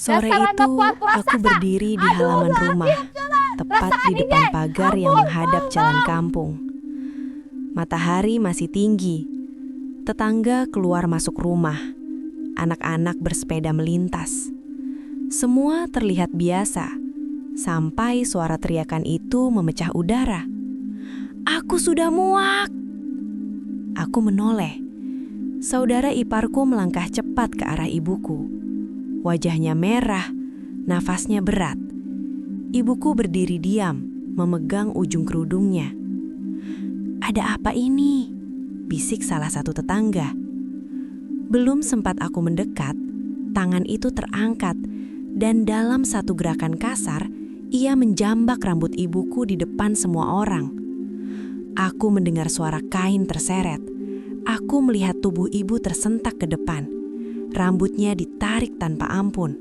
Sore itu, aku berdiri di halaman rumah, tepat di depan pagar yang menghadap jalan kampung. Matahari masih tinggi. Tetangga keluar masuk rumah. Anak-anak bersepeda melintas. Semua terlihat biasa, sampai suara teriakan itu memecah udara. "Aku sudah muak!" Aku menoleh. Saudara iparku melangkah cepat ke arah ibuku. Wajahnya merah, nafasnya berat. Ibuku berdiri diam, memegang ujung kerudungnya. "Ada apa ini?" bisik salah satu tetangga. Belum sempat aku mendekat, tangan itu terangkat, dan dalam satu gerakan kasar, ia menjambak rambut ibuku di depan semua orang. Aku mendengar suara kain terseret. Aku melihat tubuh ibu tersentak ke depan. Rambutnya ditarik tanpa ampun.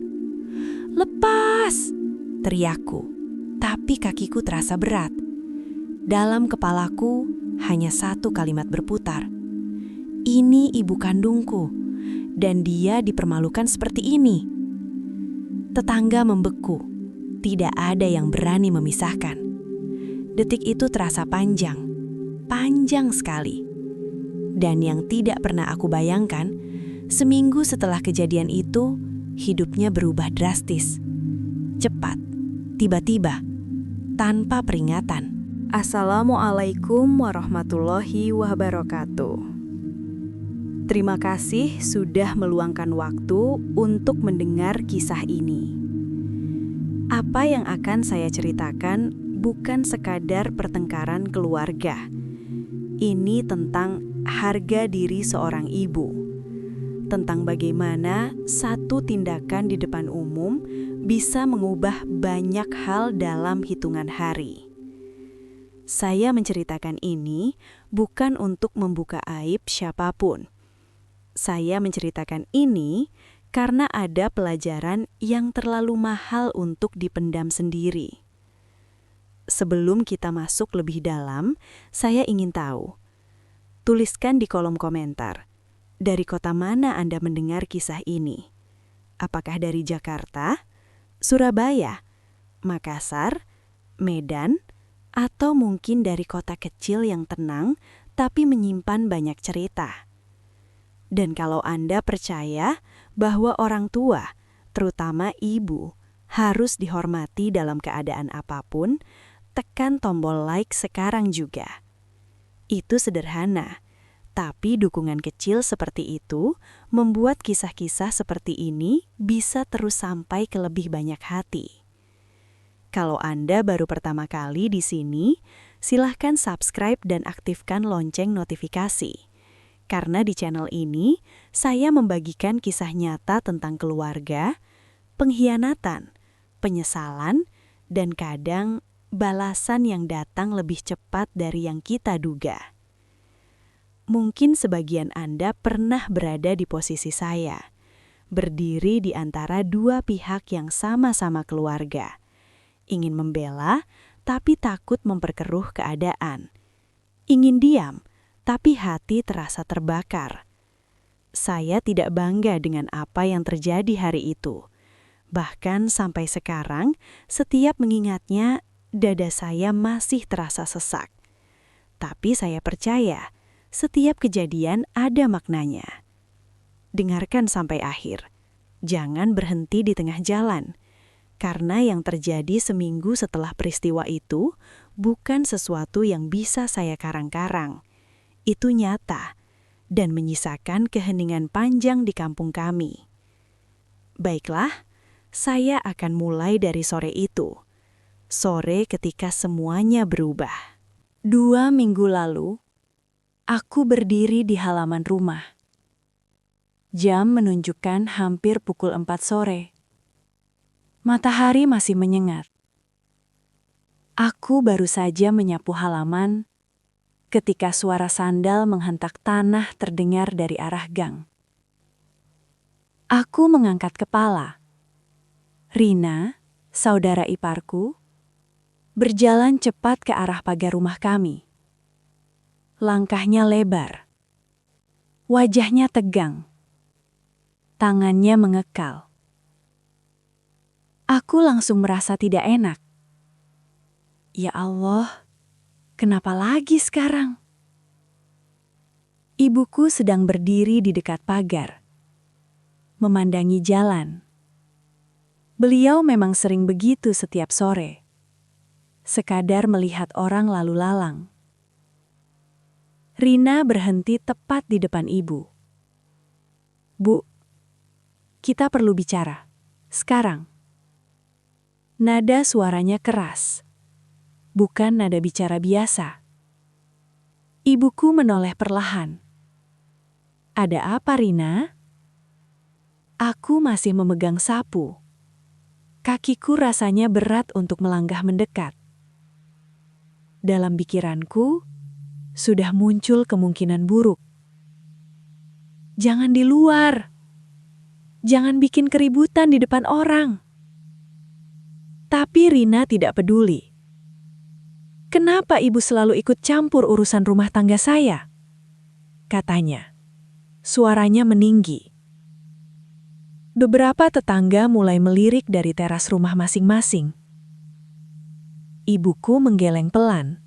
"Lepas!" teriakku, tapi kakiku terasa berat. Dalam kepalaku hanya satu kalimat berputar. Ini ibu kandungku, dan dia dipermalukan seperti ini. Tetangga membeku, tidak ada yang berani memisahkan. Detik itu terasa panjang, panjang sekali. Dan yang tidak pernah aku bayangkan, seminggu setelah kejadian itu, hidupnya berubah drastis. Cepat, tiba-tiba, tanpa peringatan. Assalamualaikum warahmatullahi wabarakatuh. Terima kasih sudah meluangkan waktu untuk mendengar kisah ini. Apa yang akan saya ceritakan bukan sekadar pertengkaran keluarga. Ini tentang harga diri seorang ibu. Tentang bagaimana satu tindakan di depan umum bisa mengubah banyak hal dalam hitungan hari. Saya menceritakan ini bukan untuk membuka aib siapapun. Saya menceritakan ini karena ada pelajaran yang terlalu mahal untuk dipendam sendiri. Sebelum kita masuk lebih dalam, saya ingin tahu. Tuliskan di kolom komentar, dari kota mana Anda mendengar kisah ini? Apakah dari Jakarta, Surabaya, Makassar, Medan, atau mungkin dari kota kecil yang tenang tapi menyimpan banyak cerita? Dan kalau Anda percaya bahwa orang tua, terutama ibu, harus dihormati dalam keadaan apapun, tekan tombol like sekarang juga. Itu sederhana, tapi dukungan kecil seperti itu membuat kisah-kisah seperti ini bisa terus sampai ke lebih banyak hati. Kalau Anda baru pertama kali di sini, silahkan subscribe dan aktifkan lonceng notifikasi. Karena di channel ini, saya membagikan kisah nyata tentang keluarga, pengkhianatan, penyesalan, dan kadang balasan yang datang lebih cepat dari yang kita duga. Mungkin sebagian Anda pernah berada di posisi saya, berdiri di antara dua pihak yang sama-sama keluarga. Ingin membela, tapi takut memperkeruh keadaan. Ingin diam, tapi hati terasa terbakar. Saya tidak bangga dengan apa yang terjadi hari itu. Bahkan sampai sekarang, setiap mengingatnya, dada saya masih terasa sesak. Tapi saya percaya, setiap kejadian ada maknanya. Dengarkan sampai akhir. Jangan berhenti di tengah jalan. Karena yang terjadi seminggu setelah peristiwa itu bukan sesuatu yang bisa saya karang-karang. Itu nyata dan menyisakan keheningan panjang di kampung kami. Baiklah, saya akan mulai dari sore itu. Sore ketika semuanya berubah. 2 minggu lalu, aku berdiri di halaman rumah. Jam menunjukkan hampir pukul 4 sore. Matahari masih menyengat. Aku baru saja menyapu halaman ketika suara sandal menghentak tanah terdengar dari arah gang. Aku mengangkat kepala. Rina, saudara iparku, berjalan cepat ke arah pagar rumah kami. Langkahnya lebar. Wajahnya tegang. Tangannya mengekal. Aku langsung merasa tidak enak. Ya Allah, kenapa lagi sekarang? Ibuku sedang berdiri di dekat pagar, memandangi jalan. Beliau memang sering begitu setiap sore, sekadar melihat orang lalu lalang. Rina berhenti tepat di depan ibu. Bu, kita perlu bicara. Sekarang. Nada suaranya keras. Bukan nada bicara biasa. Ibuku menoleh perlahan. Ada apa, Rina? Aku masih memegang sapu. Kakiku rasanya berat untuk melangkah mendekat. Dalam pikiranku, sudah muncul kemungkinan buruk. Jangan di luar. Jangan bikin keributan di depan orang. Tapi Rina tidak peduli. Kenapa ibu selalu ikut campur urusan rumah tangga saya? Katanya. Suaranya meninggi. Beberapa tetangga mulai melirik dari teras rumah masing-masing. Ibuku menggeleng pelan.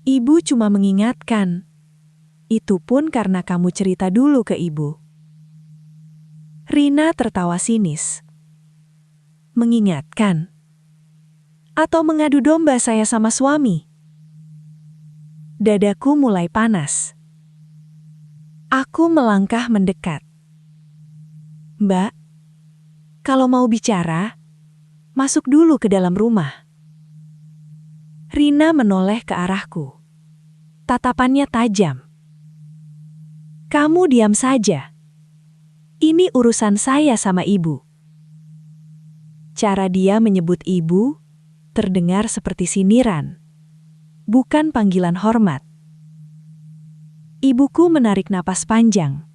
Ibu cuma mengingatkan. Itu pun karena kamu cerita dulu ke ibu. Rina tertawa sinis. Mengingatkan? Atau mengadu domba saya sama suami? Dadaku mulai panas. Aku melangkah mendekat. Mbak, kalau mau bicara, masuk dulu ke dalam rumah. Rina menoleh ke arahku. Tatapannya tajam. Kamu diam saja. Ini urusan saya sama ibu. Cara dia menyebut ibu terdengar seperti sindiran, bukan panggilan hormat. Ibuku menarik napas panjang.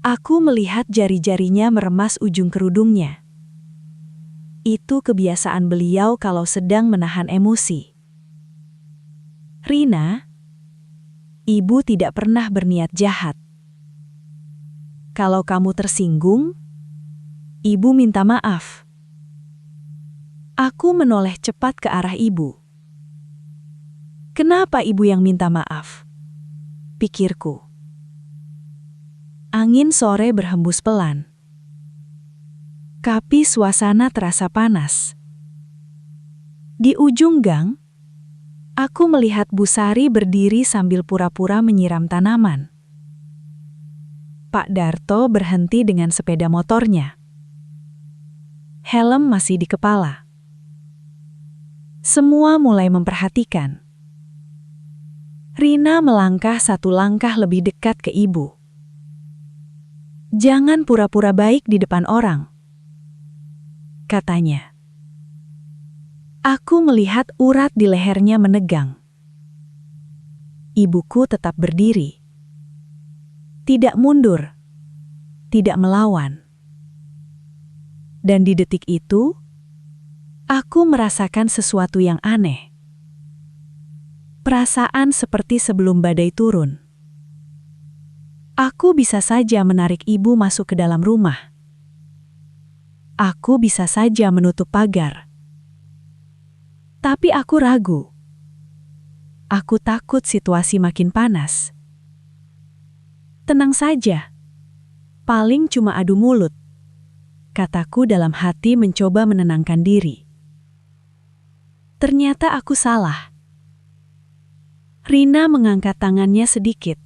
Aku melihat jari-jarinya meremas ujung kerudungnya. Itu kebiasaan beliau kalau sedang menahan emosi. Rina, ibu tidak pernah berniat jahat. Kalau kamu tersinggung, ibu minta maaf. Aku menoleh cepat ke arah ibu. Kenapa ibu yang minta maaf? Pikirku. Angin sore berhembus pelan. Tapi suasana terasa panas. Di ujung gang, aku melihat Bu Sari berdiri sambil pura-pura menyiram tanaman. Pak Darto berhenti dengan sepeda motornya. Helm masih di kepala. Semua mulai memperhatikan. Rina melangkah satu langkah lebih dekat ke ibu. Jangan pura-pura baik di depan orang, katanya. Aku melihat urat di lehernya menegang. Ibuku tetap berdiri. Tidak mundur, tidak melawan. Dan di detik itu, aku merasakan sesuatu yang aneh. Perasaan seperti sebelum badai turun. Aku bisa saja menarik ibu masuk ke dalam rumah. Aku bisa saja menutup pagar. Tapi aku ragu. Aku takut situasi makin panas. Tenang saja. Paling cuma adu mulut, kataku dalam hati mencoba menenangkan diri. Ternyata aku salah. Rina mengangkat tangannya sedikit,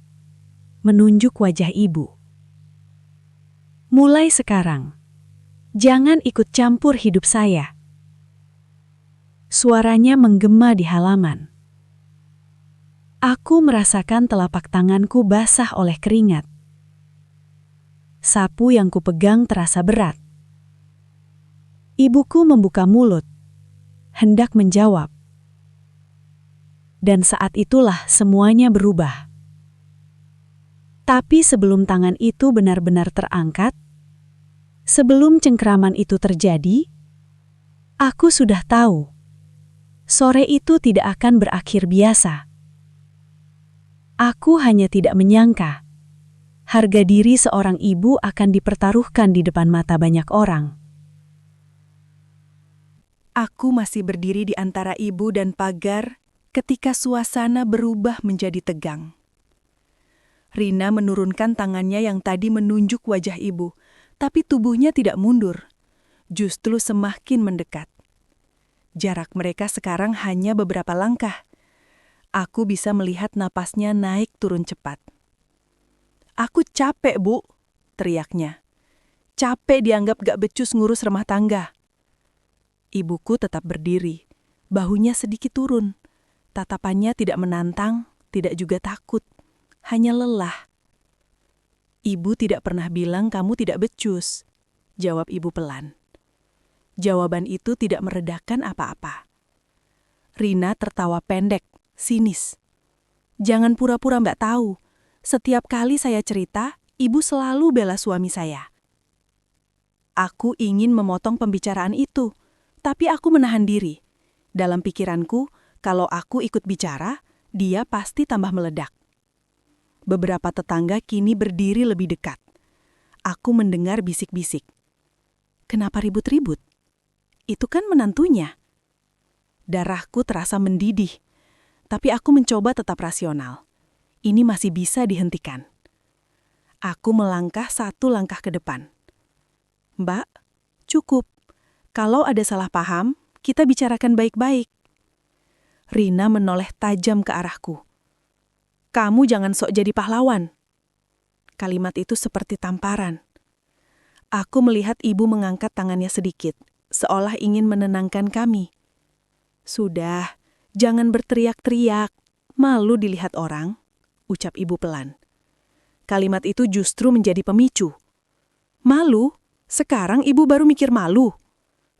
menunjuk wajah ibu. Mulai sekarang, jangan ikut campur hidup saya. Suaranya menggema di halaman. Aku merasakan telapak tanganku basah oleh keringat. Sapu yang kupegang terasa berat. Ibuku membuka mulut, hendak menjawab. Dan saat itulah semuanya berubah. Tapi sebelum tangan itu benar-benar terangkat, sebelum cengkeraman itu terjadi, aku sudah tahu. Sore itu tidak akan berakhir biasa. Aku hanya tidak menyangka, harga diri seorang ibu akan dipertaruhkan di depan mata banyak orang. Aku masih berdiri di antara ibu dan pagar ketika suasana berubah menjadi tegang. Rina menurunkan tangannya yang tadi menunjuk wajah ibu, tapi tubuhnya tidak mundur, justru semakin mendekat. Jarak mereka sekarang hanya beberapa langkah. Aku bisa melihat napasnya naik turun cepat. "Aku capek, Bu," teriaknya. "Capek dianggap gak becus ngurus rumah tangga." Ibuku tetap berdiri, bahunya sedikit turun. Tatapannya tidak menantang, tidak juga takut, hanya lelah. "Ibu tidak pernah bilang kamu tidak becus," jawab ibu pelan. Jawaban itu tidak meredakan apa-apa. Rina tertawa pendek, sinis. "Jangan pura-pura mbak tahu. Setiap kali saya cerita, ibu selalu bela suami saya." Aku ingin memotong pembicaraan itu, tapi aku menahan diri. Dalam pikiranku, kalau aku ikut bicara, dia pasti tambah meledak. Beberapa tetangga kini berdiri lebih dekat. Aku mendengar bisik-bisik. "Kenapa ribut-ribut? Itu kan menantunya." Darahku terasa mendidih, tapi aku mencoba tetap rasional. Ini masih bisa dihentikan. Aku melangkah satu langkah ke depan. "Mbak, cukup. Kalau ada salah paham, kita bicarakan baik-baik." Rina menoleh tajam ke arahku. "Kamu jangan sok jadi pahlawan." Kalimat itu seperti tamparan. Aku melihat ibu mengangkat tangannya sedikit, seolah ingin menenangkan kami. "Sudah, jangan berteriak-teriak. Malu dilihat orang," ucap ibu pelan. Kalimat itu justru menjadi pemicu. "Malu? Sekarang ibu baru mikir malu?"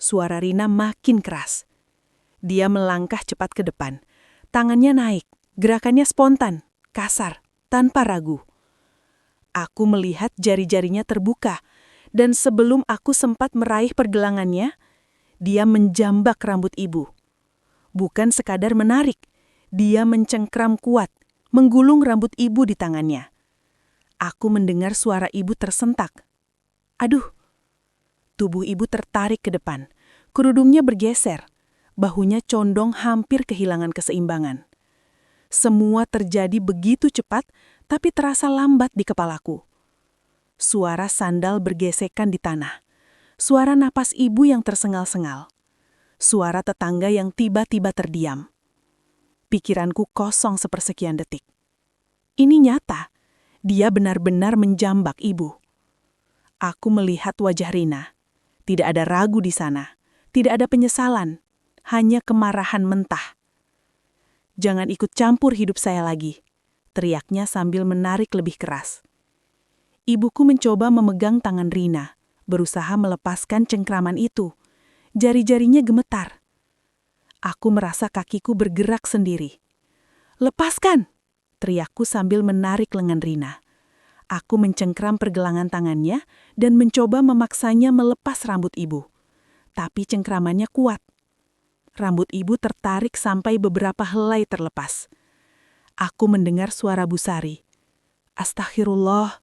Suara Rina makin keras. Dia melangkah cepat ke depan. Tangannya naik, gerakannya spontan, kasar, tanpa ragu. Aku melihat jari-jarinya terbuka, dan sebelum aku sempat meraih pergelangannya, dia menjambak rambut ibu. Bukan sekadar menarik, dia mencengkram kuat, menggulung rambut ibu di tangannya. Aku mendengar suara ibu tersentak. "Aduh!" Tubuh ibu tertarik ke depan, kerudungnya bergeser, bahunya condong hampir kehilangan keseimbangan. Semua terjadi begitu cepat, tapi terasa lambat di kepalaku. Suara sandal bergesekan di tanah. Suara napas ibu yang tersengal-sengal. Suara tetangga yang tiba-tiba terdiam. Pikiranku kosong sepersekian detik. Ini nyata. Dia benar-benar menjambak ibu. Aku melihat wajah Rina. Tidak ada ragu di sana. Tidak ada penyesalan. Hanya kemarahan mentah. "Jangan ikut campur hidup saya lagi," teriaknya sambil menarik lebih keras. Ibuku mencoba memegang tangan Rina, berusaha melepaskan cengkraman itu. Jari-jarinya gemetar. Aku merasa kakiku bergerak sendiri. "Lepaskan!" teriakku sambil menarik lengan Rina. Aku mencengkram pergelangan tangannya dan mencoba memaksanya melepas rambut ibu. Tapi cengkramannya kuat. Rambut ibu tertarik sampai beberapa helai terlepas. Aku mendengar suara Busari. "Astaghfirullah."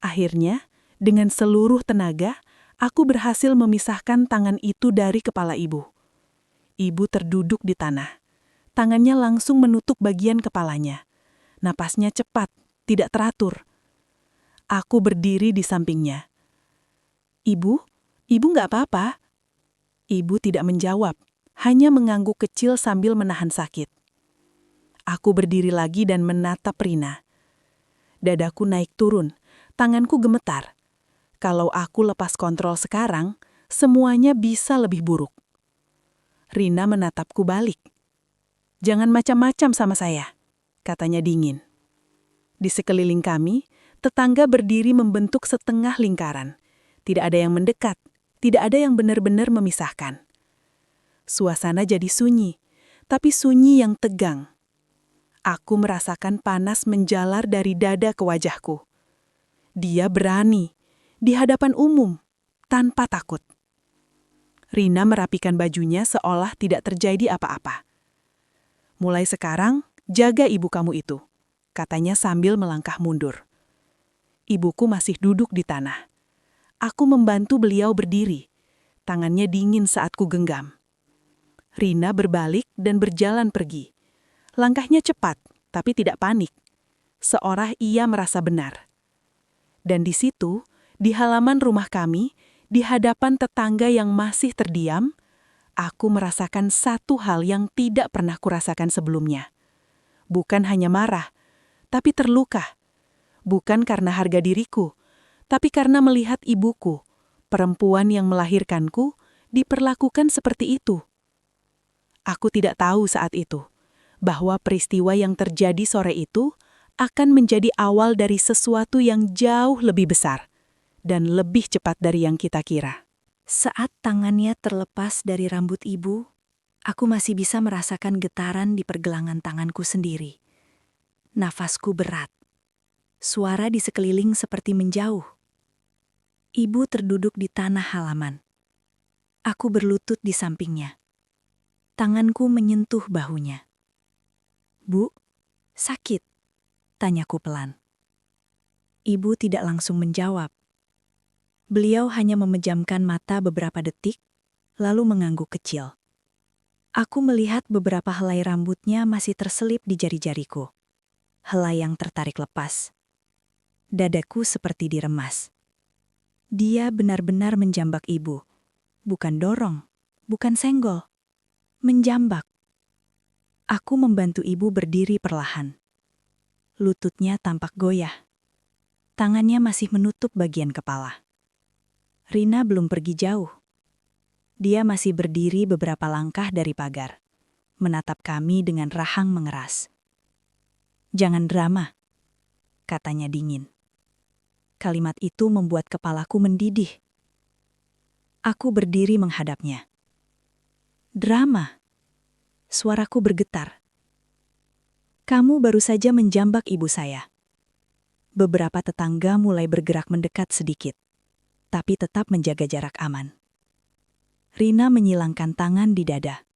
Akhirnya, dengan seluruh tenaga, aku berhasil memisahkan tangan itu dari kepala ibu. Ibu terduduk di tanah. Tangannya langsung menutup bagian kepalanya. Napasnya cepat, tidak teratur. Aku berdiri di sampingnya. "Ibu, ibu nggak apa-apa?" Ibu tidak menjawab, hanya mengangguk kecil sambil menahan sakit. Aku berdiri lagi dan menatap Rina. Dadaku naik turun, tanganku gemetar. Kalau aku lepas kontrol sekarang, semuanya bisa lebih buruk. Rina menatapku balik. "Jangan macam-macam sama saya," katanya dingin. Di sekeliling kami, tetangga berdiri membentuk setengah lingkaran. Tidak ada yang mendekat, tidak ada yang benar-benar memisahkan. Suasana jadi sunyi, tapi sunyi yang tegang. Aku merasakan panas menjalar dari dada ke wajahku. Dia berani, di hadapan umum, tanpa takut. Rina merapikan bajunya seolah tidak terjadi apa-apa. "Mulai sekarang, jaga ibu kamu itu," katanya sambil melangkah mundur. Ibuku masih duduk di tanah. Aku membantu beliau berdiri, Tangannya dingin saat ku genggam. Rina berbalik dan berjalan pergi. Langkahnya cepat, tapi tidak panik. Seolah ia merasa benar. Dan di situ, di halaman rumah kami, di hadapan tetangga yang masih terdiam, aku merasakan satu hal yang tidak pernah kurasakan sebelumnya. Bukan hanya marah, tapi terluka. Bukan karena harga diriku, tapi karena melihat ibuku, perempuan yang melahirkanku, diperlakukan seperti itu. Aku tidak tahu saat itu bahwa peristiwa yang terjadi sore itu akan menjadi awal dari sesuatu yang jauh lebih besar dan lebih cepat dari yang kita kira. Saat tangannya terlepas dari rambut ibu, aku masih bisa merasakan getaran di pergelangan tanganku sendiri. Nafasku berat. Suara di sekeliling seperti menjauh. Ibu terduduk di tanah halaman. Aku berlutut di sampingnya. Tanganku menyentuh bahunya. "Bu, sakit?" tanyaku pelan. Ibu tidak langsung menjawab. Beliau hanya memejamkan mata beberapa detik, lalu mengangguk kecil. Aku melihat beberapa helai rambutnya masih terselip di jari-jariku. Helai yang tertarik lepas. Dadaku seperti diremas. Dia benar-benar menjambak ibu. Bukan dorong, bukan senggol. Menjambak. Aku membantu ibu berdiri perlahan. Lututnya tampak goyah. Tangannya masih menutup bagian kepala. Rina belum pergi jauh. Dia masih berdiri beberapa langkah dari pagar, menatap kami dengan rahang mengeras. "Jangan drama," katanya dingin. Kalimat itu membuat kepalaku mendidih. Aku berdiri menghadapnya. "Drama?" Suaraku bergetar. "Kamu baru saja menjambak ibu saya." Beberapa tetangga mulai bergerak mendekat sedikit, tapi tetap menjaga jarak aman. Rina menyilangkan tangan di dada.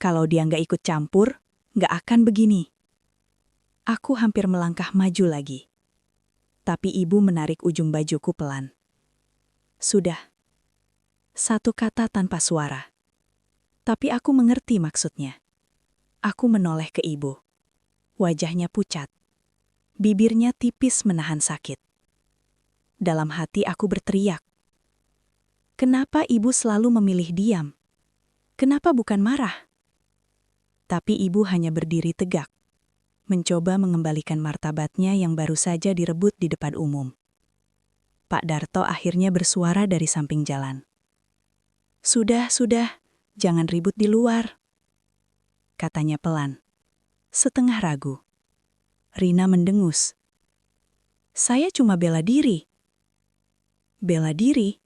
Kalau dia nggak ikut campur, nggak akan begini. Aku hampir melangkah maju lagi. Tapi ibu menarik ujung bajuku pelan. "Sudah." Satu kata tanpa suara. Tapi aku mengerti maksudnya. Aku menoleh ke ibu. Wajahnya pucat. Bibirnya tipis menahan sakit. Dalam hati aku berteriak. Kenapa ibu selalu memilih diam? Kenapa bukan marah? Tapi ibu hanya berdiri tegak, mencoba mengembalikan martabatnya yang baru saja direbut di depan umum. Pak Darto akhirnya bersuara dari samping jalan. Sudah, jangan ribut di luar," katanya pelan, setengah ragu. Rina mendengus. "Saya cuma bela diri." Bela diri?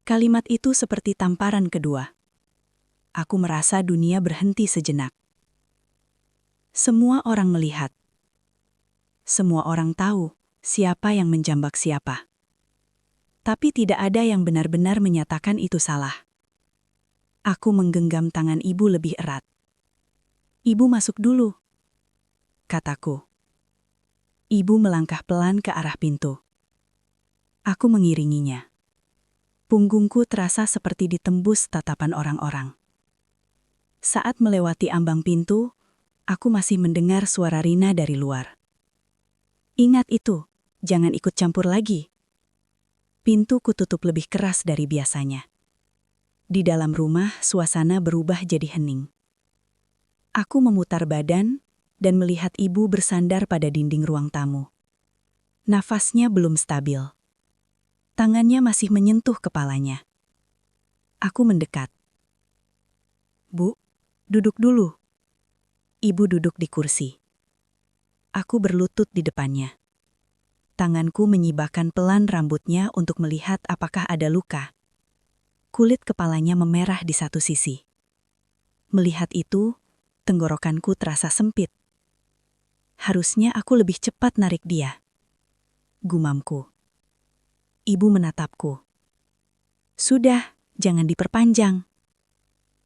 Kalimat itu seperti tamparan kedua. Aku merasa dunia berhenti sejenak. Semua orang melihat. Semua orang tahu siapa yang menjambak siapa. Tapi tidak ada yang benar-benar menyatakan itu salah. Aku menggenggam tangan ibu lebih erat. "Ibu masuk dulu," kataku. Ibu melangkah pelan ke arah pintu. Aku mengiringinya. Punggungku terasa seperti ditembus tatapan orang-orang. Saat melewati ambang pintu, aku masih mendengar suara Rina dari luar. "Ingat itu, jangan ikut campur lagi." Pintu kututup lebih keras dari biasanya. Di dalam rumah, suasana berubah jadi hening. Aku memutar badan dan melihat ibu bersandar pada dinding ruang tamu. Nafasnya belum stabil. Tangannya masih menyentuh kepalanya. Aku mendekat. "Bu, duduk dulu." Ibu duduk di kursi. Aku berlutut di depannya. Tanganku menyibakkan pelan rambutnya untuk melihat apakah ada luka. Kulit kepalanya memerah di satu sisi. Melihat itu, tenggorokanku terasa sempit. Harusnya aku lebih cepat narik dia. Gumamku. Ibu menatapku. "Sudah, jangan diperpanjang."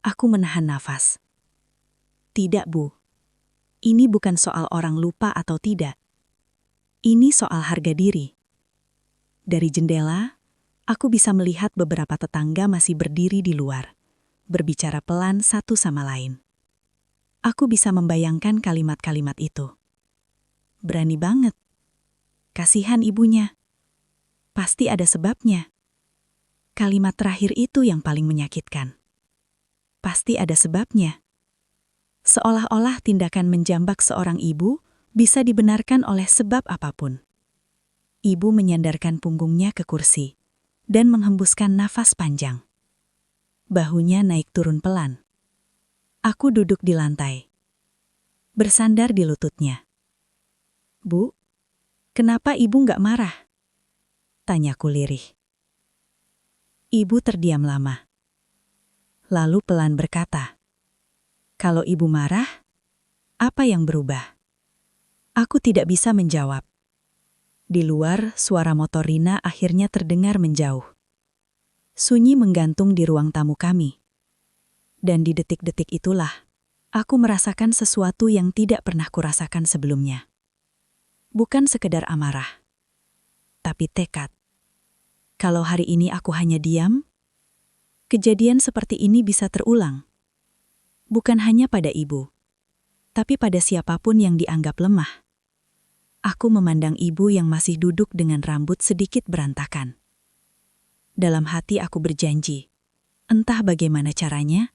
Aku menahan nafas. "Tidak, Bu. Ini bukan soal orang lupa atau tidak. Ini soal harga diri." Dari jendela, Aku bisa melihat beberapa tetangga masih berdiri di luar, berbicara pelan satu sama lain. Aku bisa membayangkan kalimat-kalimat itu. Berani banget. Kasihan ibunya. Pasti ada sebabnya. Kalimat terakhir itu yang paling menyakitkan. Pasti ada sebabnya. Seolah-olah tindakan menjambak seorang ibu bisa dibenarkan oleh sebab apapun. Ibu menyandarkan punggungnya ke kursi dan menghembuskan nafas panjang. Bahunya naik turun pelan. Aku duduk di lantai, bersandar di lututnya. "Bu, kenapa ibu nggak marah?" Tanyaku lirih. Ibu terdiam lama. Lalu pelan berkata, "Kalau ibu marah, apa yang berubah?" Aku tidak bisa menjawab. Di luar, suara motor Rina akhirnya terdengar menjauh. Sunyi menggantung di ruang tamu kami. Dan di detik-detik itulah, aku merasakan sesuatu yang tidak pernah kurasakan sebelumnya. Bukan sekedar amarah, tapi tekad. Kalau hari ini aku hanya diam, kejadian seperti ini bisa terulang. Bukan hanya pada ibu, tapi pada siapapun yang dianggap lemah. Aku memandang ibu yang masih duduk dengan rambut sedikit berantakan. Dalam hati aku berjanji, entah bagaimana caranya,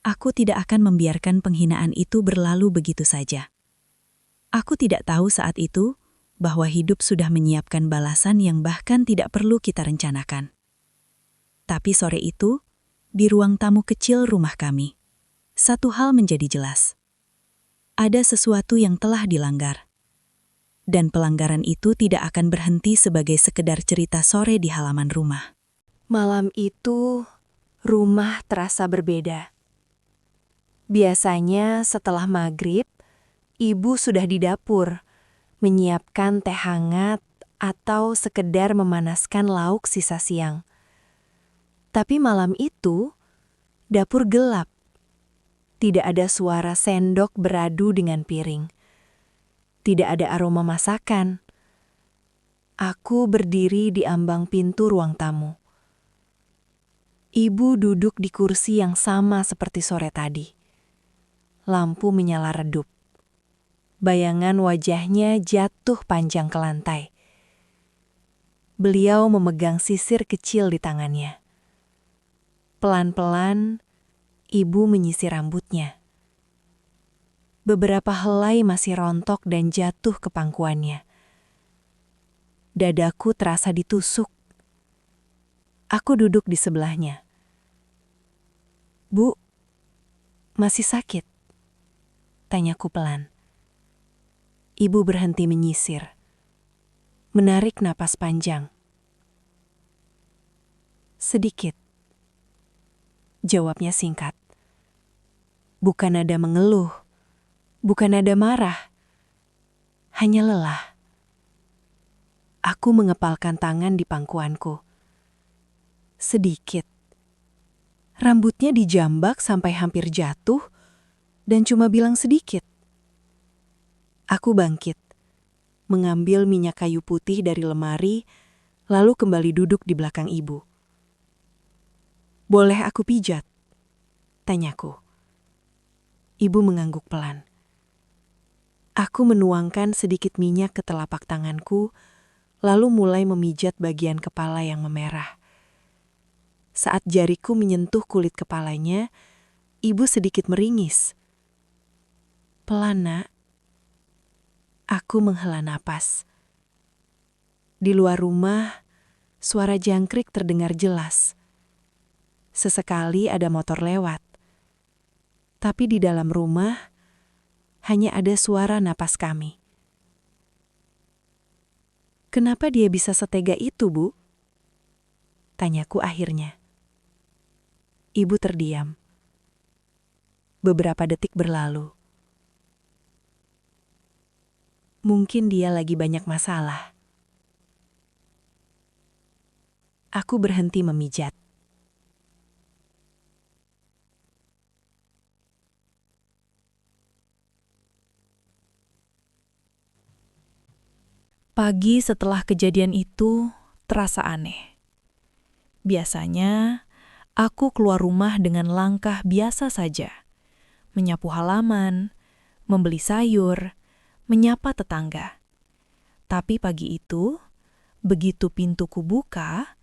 aku tidak akan membiarkan penghinaan itu berlalu begitu saja. Aku tidak tahu saat itu bahwa hidup sudah menyiapkan balasan yang bahkan tidak perlu kita rencanakan. Tapi sore itu, di ruang tamu kecil rumah kami, satu hal menjadi jelas. Ada sesuatu yang telah dilanggar. Dan pelanggaran itu tidak akan berhenti sebagai sekedar cerita sore di halaman rumah. Malam itu, rumah terasa berbeda. Biasanya setelah maghrib, ibu sudah di dapur, menyiapkan teh hangat atau sekedar memanaskan lauk sisa siang. Tapi malam itu, dapur gelap. Tidak ada suara sendok beradu dengan piring. Tidak ada aroma masakan. Aku berdiri di ambang pintu ruang tamu. Ibu duduk di kursi yang sama seperti sore tadi. Lampu menyala redup. Bayangan wajahnya jatuh panjang ke lantai. Beliau memegang sisir kecil di tangannya. Pelan-pelan, ibu menyisir rambutnya. Beberapa helai masih rontok dan jatuh ke pangkuannya. Dadaku terasa ditusuk. Aku duduk di sebelahnya. "Bu, masih sakit?" Tanyaku pelan. Ibu berhenti menyisir. Menarik napas panjang. "Sedikit." Jawabnya singkat. Bukan nada mengeluh, bukan nada marah, hanya lelah. Aku mengepalkan tangan di pangkuanku. Sedikit. Rambutnya dijambak sampai hampir jatuh, dan cuma bilang sedikit. Aku bangkit, mengambil minyak kayu putih dari lemari, lalu kembali duduk di belakang ibu. "Boleh aku pijat?" Tanyaku. Ibu mengangguk pelan. Aku menuangkan sedikit minyak ke telapak tanganku, lalu mulai memijat bagian kepala yang memerah. Saat jariku menyentuh kulit kepalanya, ibu sedikit meringis. "Pelan, Nak." Aku menghela napas. Di luar rumah, suara jangkrik terdengar jelas. Sesekali ada motor lewat. Tapi di dalam rumah, hanya ada suara napas kami. "Kenapa dia bisa setega itu, Bu?" Tanyaku akhirnya. Ibu terdiam. Beberapa detik berlalu. Mungkin dia lagi banyak masalah. Aku berhenti memijat. Pagi setelah kejadian itu terasa aneh. Biasanya, aku keluar rumah dengan langkah biasa saja. Menyapu halaman, membeli sayur, menyapa tetangga. Tapi pagi itu, begitu pintuku buka,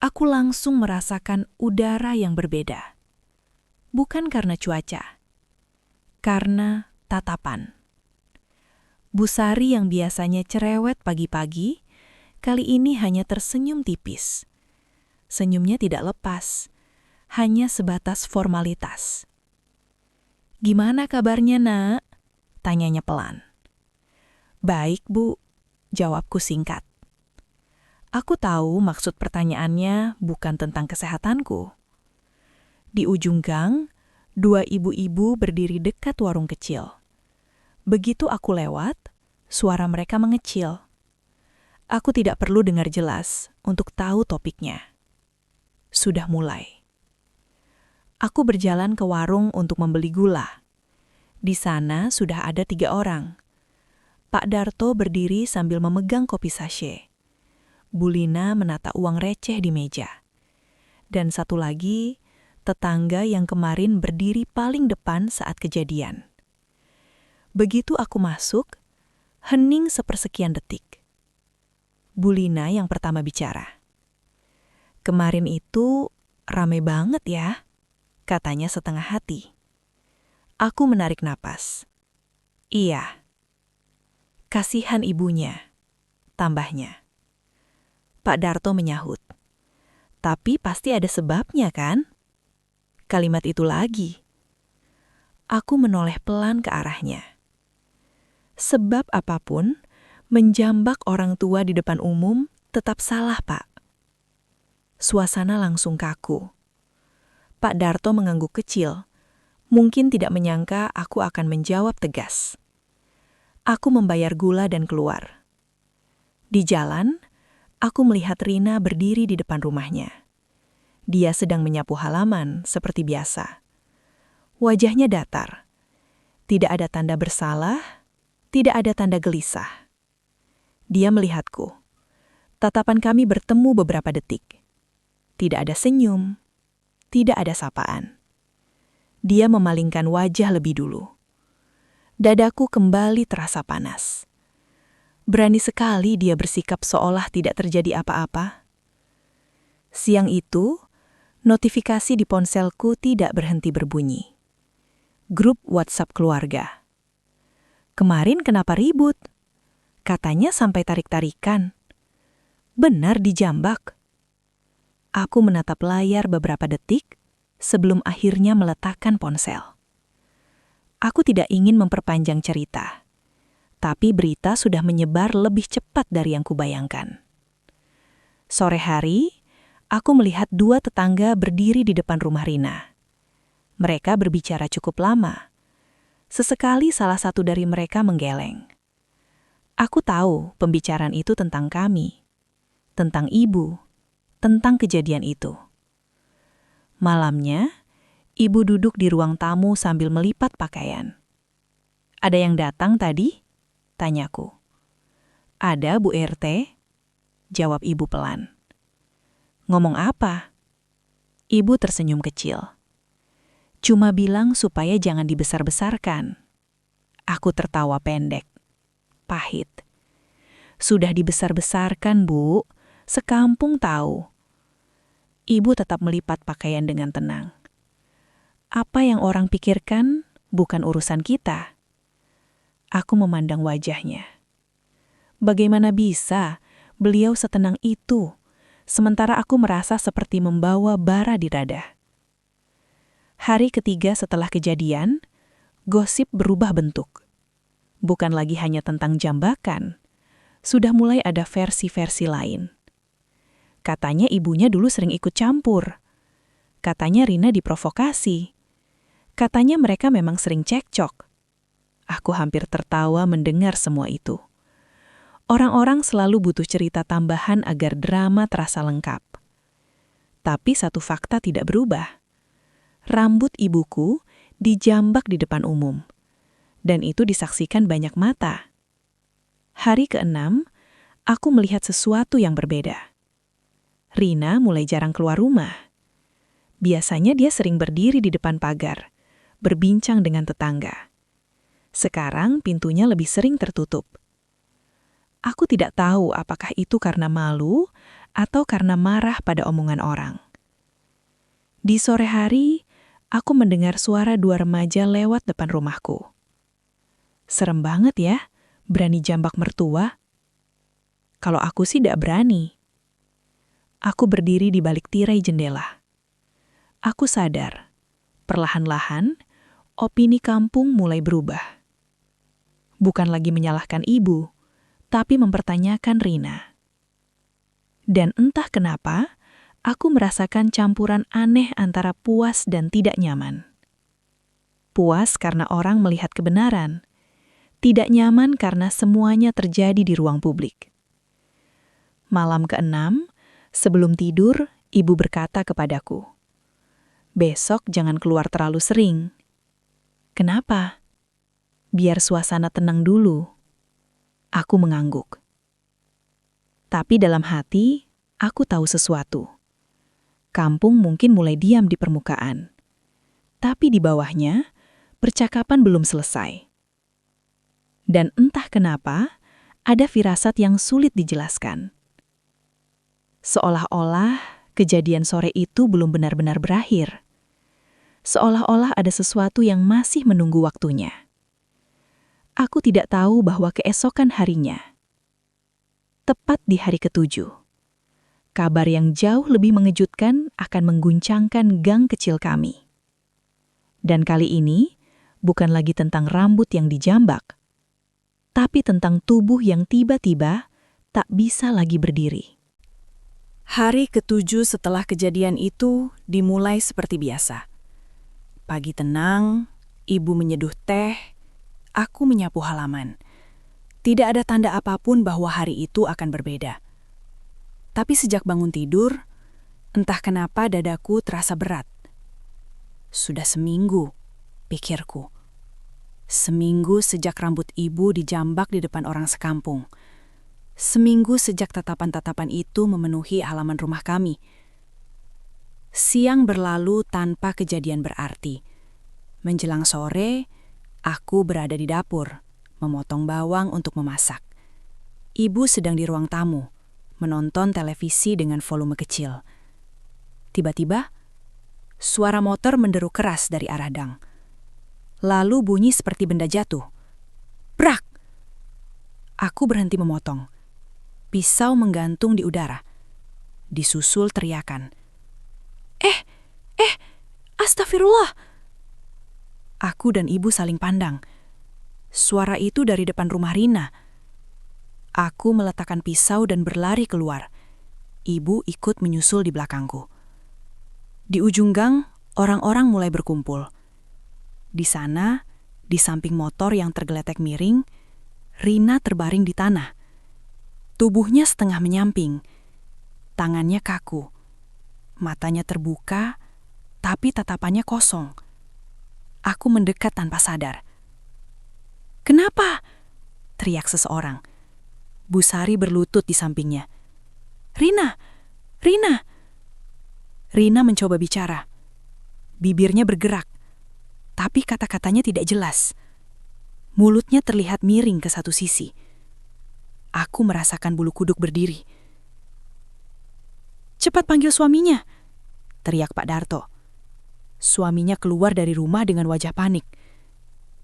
aku langsung merasakan udara yang berbeda. Bukan karena cuaca, karena tatapan. Bu Sari yang biasanya cerewet pagi-pagi, kali ini hanya tersenyum tipis. Senyumnya tidak lepas, hanya sebatas formalitas. "Gimana kabarnya, Nak?" tanyanya pelan. "Baik, Bu," jawabku singkat. Aku tahu maksud pertanyaannya bukan tentang kesehatanku. Di ujung gang, 2 ibu-ibu berdiri dekat warung kecil. Begitu aku lewat, suara mereka mengecil. Aku tidak perlu dengar jelas untuk tahu topiknya. Sudah mulai. Aku berjalan ke warung untuk membeli gula. Di sana sudah ada 3 orang. Pak Darto berdiri sambil memegang kopi sachet. Bu Lina menata uang receh di meja. Dan satu lagi, tetangga yang kemarin berdiri paling depan saat kejadian. Begitu aku masuk, hening sepersekian detik. Bu Lina yang pertama bicara. "Kemarin itu rame banget ya," katanya setengah hati. Aku menarik napas. "Iya." "Kasihan ibunya," tambahnya. Pak Darto menyahut. "Tapi pasti ada sebabnya kan?" Kalimat itu lagi. Aku menoleh pelan ke arahnya. Sebab apapun, menjambak orang tua di depan umum tetap salah, Pak. Suasana langsung kaku. Pak Darto mengangguk kecil. Mungkin tidak menyangka aku akan menjawab tegas. Aku membayar gula dan keluar. Di jalan, aku melihat Rina berdiri di depan rumahnya. Dia sedang menyapu halaman seperti biasa. Wajahnya datar. Tidak ada tanda bersalah, tidak ada tanda gelisah. Dia melihatku. Tatapan kami bertemu beberapa detik. Tidak ada senyum, tidak ada sapaan. Dia memalingkan wajah lebih dulu. Dadaku kembali terasa panas. Berani sekali dia bersikap seolah tidak terjadi apa-apa. Siang itu, notifikasi di ponselku tidak berhenti berbunyi. Grup WhatsApp keluarga. "Kemarin kenapa ribut?" Katanya sampai tarik-tarikan. Benar dijambak. Aku menatap layar beberapa detik sebelum akhirnya meletakkan ponsel. Aku tidak ingin memperpanjang cerita, tapi berita sudah menyebar lebih cepat dari yang kubayangkan. Sore hari, aku melihat 2 tetangga berdiri di depan rumah Rina. Mereka berbicara cukup lama. Sesekali salah satu dari mereka menggeleng. Aku tahu pembicaraan itu tentang kami, tentang ibu, tentang kejadian itu. Malamnya, ibu duduk di ruang tamu sambil melipat pakaian. "Ada yang datang tadi?" tanyaku. "Ada, Bu RT," jawab ibu pelan. "Ngomong apa?" Ibu tersenyum kecil. "Cuma bilang supaya jangan dibesar-besarkan." Aku tertawa pendek. Pahit. "Sudah dibesar-besarkan, Bu. Sekampung tahu." Ibu tetap melipat pakaian dengan tenang. "Apa yang orang pikirkan bukan urusan kita." Aku memandang wajahnya. Bagaimana bisa beliau setenang itu, sementara aku merasa seperti membawa bara di dada. Hari ketiga setelah kejadian, gosip berubah bentuk. Bukan lagi hanya tentang jambakan, sudah mulai ada versi-versi lain. Katanya ibunya dulu sering ikut campur. Katanya Rina diprovokasi. Katanya mereka memang sering cekcok. Aku hampir tertawa mendengar semua itu. Orang-orang selalu butuh cerita tambahan agar drama terasa lengkap. Tapi satu fakta tidak berubah. Rambut ibuku dijambak di depan umum. Dan itu disaksikan banyak mata. Hari ke-6, aku melihat sesuatu yang berbeda. Rina mulai jarang keluar rumah. Biasanya dia sering berdiri di depan pagar, berbincang dengan tetangga. Sekarang pintunya lebih sering tertutup. Aku tidak tahu apakah itu karena malu atau karena marah pada omongan orang. Di sore hari, aku mendengar suara dua remaja lewat depan rumahku. Serem banget ya, berani jambak mertua. Kalau aku sih tidak berani. Aku berdiri di balik tirai jendela. Aku sadar, perlahan-lahan, opini kampung mulai berubah. Bukan lagi menyalahkan ibu, tapi mempertanyakan Rina. Dan entah kenapa, aku merasakan campuran aneh antara puas dan tidak nyaman. Puas karena orang melihat kebenaran, tidak nyaman karena semuanya terjadi di ruang publik. Malam ke-6, sebelum tidur, ibu berkata kepadaku, "Besok jangan keluar terlalu sering." "Kenapa?" "Biar suasana tenang dulu." Aku mengangguk. Tapi dalam hati, aku tahu sesuatu. Kampung mungkin mulai diam di permukaan. Tapi di bawahnya, percakapan belum selesai. Dan entah kenapa, ada firasat yang sulit dijelaskan. Seolah-olah kejadian sore itu belum benar-benar berakhir. Seolah-olah ada sesuatu yang masih menunggu waktunya. Aku tidak tahu bahwa keesokan harinya, tepat di hari ke-7, kabar yang jauh lebih mengejutkan akan mengguncangkan gang kecil kami. Dan kali ini, bukan lagi tentang rambut yang dijambak, tapi tentang tubuh yang tiba-tiba tak bisa lagi berdiri. Hari ke-7 setelah kejadian itu dimulai seperti biasa. Pagi tenang, ibu menyeduh teh, aku menyapu halaman. Tidak ada tanda apapun bahwa hari itu akan berbeda. Tapi sejak bangun tidur, entah kenapa dadaku terasa berat. Sudah seminggu, pikirku. Seminggu sejak rambut ibu dijambak di depan orang sekampung. Seminggu sejak tatapan-tatapan itu memenuhi halaman rumah kami. Siang berlalu tanpa kejadian berarti. Menjelang sore, aku berada di dapur, memotong bawang untuk memasak. Ibu sedang di ruang tamu, menonton televisi dengan volume kecil. Tiba-tiba, suara motor menderu keras dari arah dang. Lalu bunyi seperti benda jatuh. Brak! Aku berhenti memotong. Pisau menggantung di udara. Disusul teriakan. Astagfirullah! Aku dan ibu saling pandang. Suara itu dari depan rumah Rina. Aku meletakkan pisau dan berlari keluar. Ibu ikut menyusul di belakangku. Di ujung gang, orang-orang mulai berkumpul. Di sana, di samping motor yang tergeletek miring, Rina terbaring di tanah. Tubuhnya setengah menyamping. Tangannya kaku. Matanya terbuka, tapi tatapannya kosong. Aku mendekat tanpa sadar. "Kenapa?" teriak seseorang. Bu Sari berlutut di sampingnya. "Rina! Rina!" Rina mencoba bicara. Bibirnya bergerak, tapi kata-katanya tidak jelas. Mulutnya terlihat miring ke satu sisi. Aku merasakan bulu kuduk berdiri. "Cepat panggil suaminya!" teriak Pak Darto. Suaminya keluar dari rumah dengan wajah panik.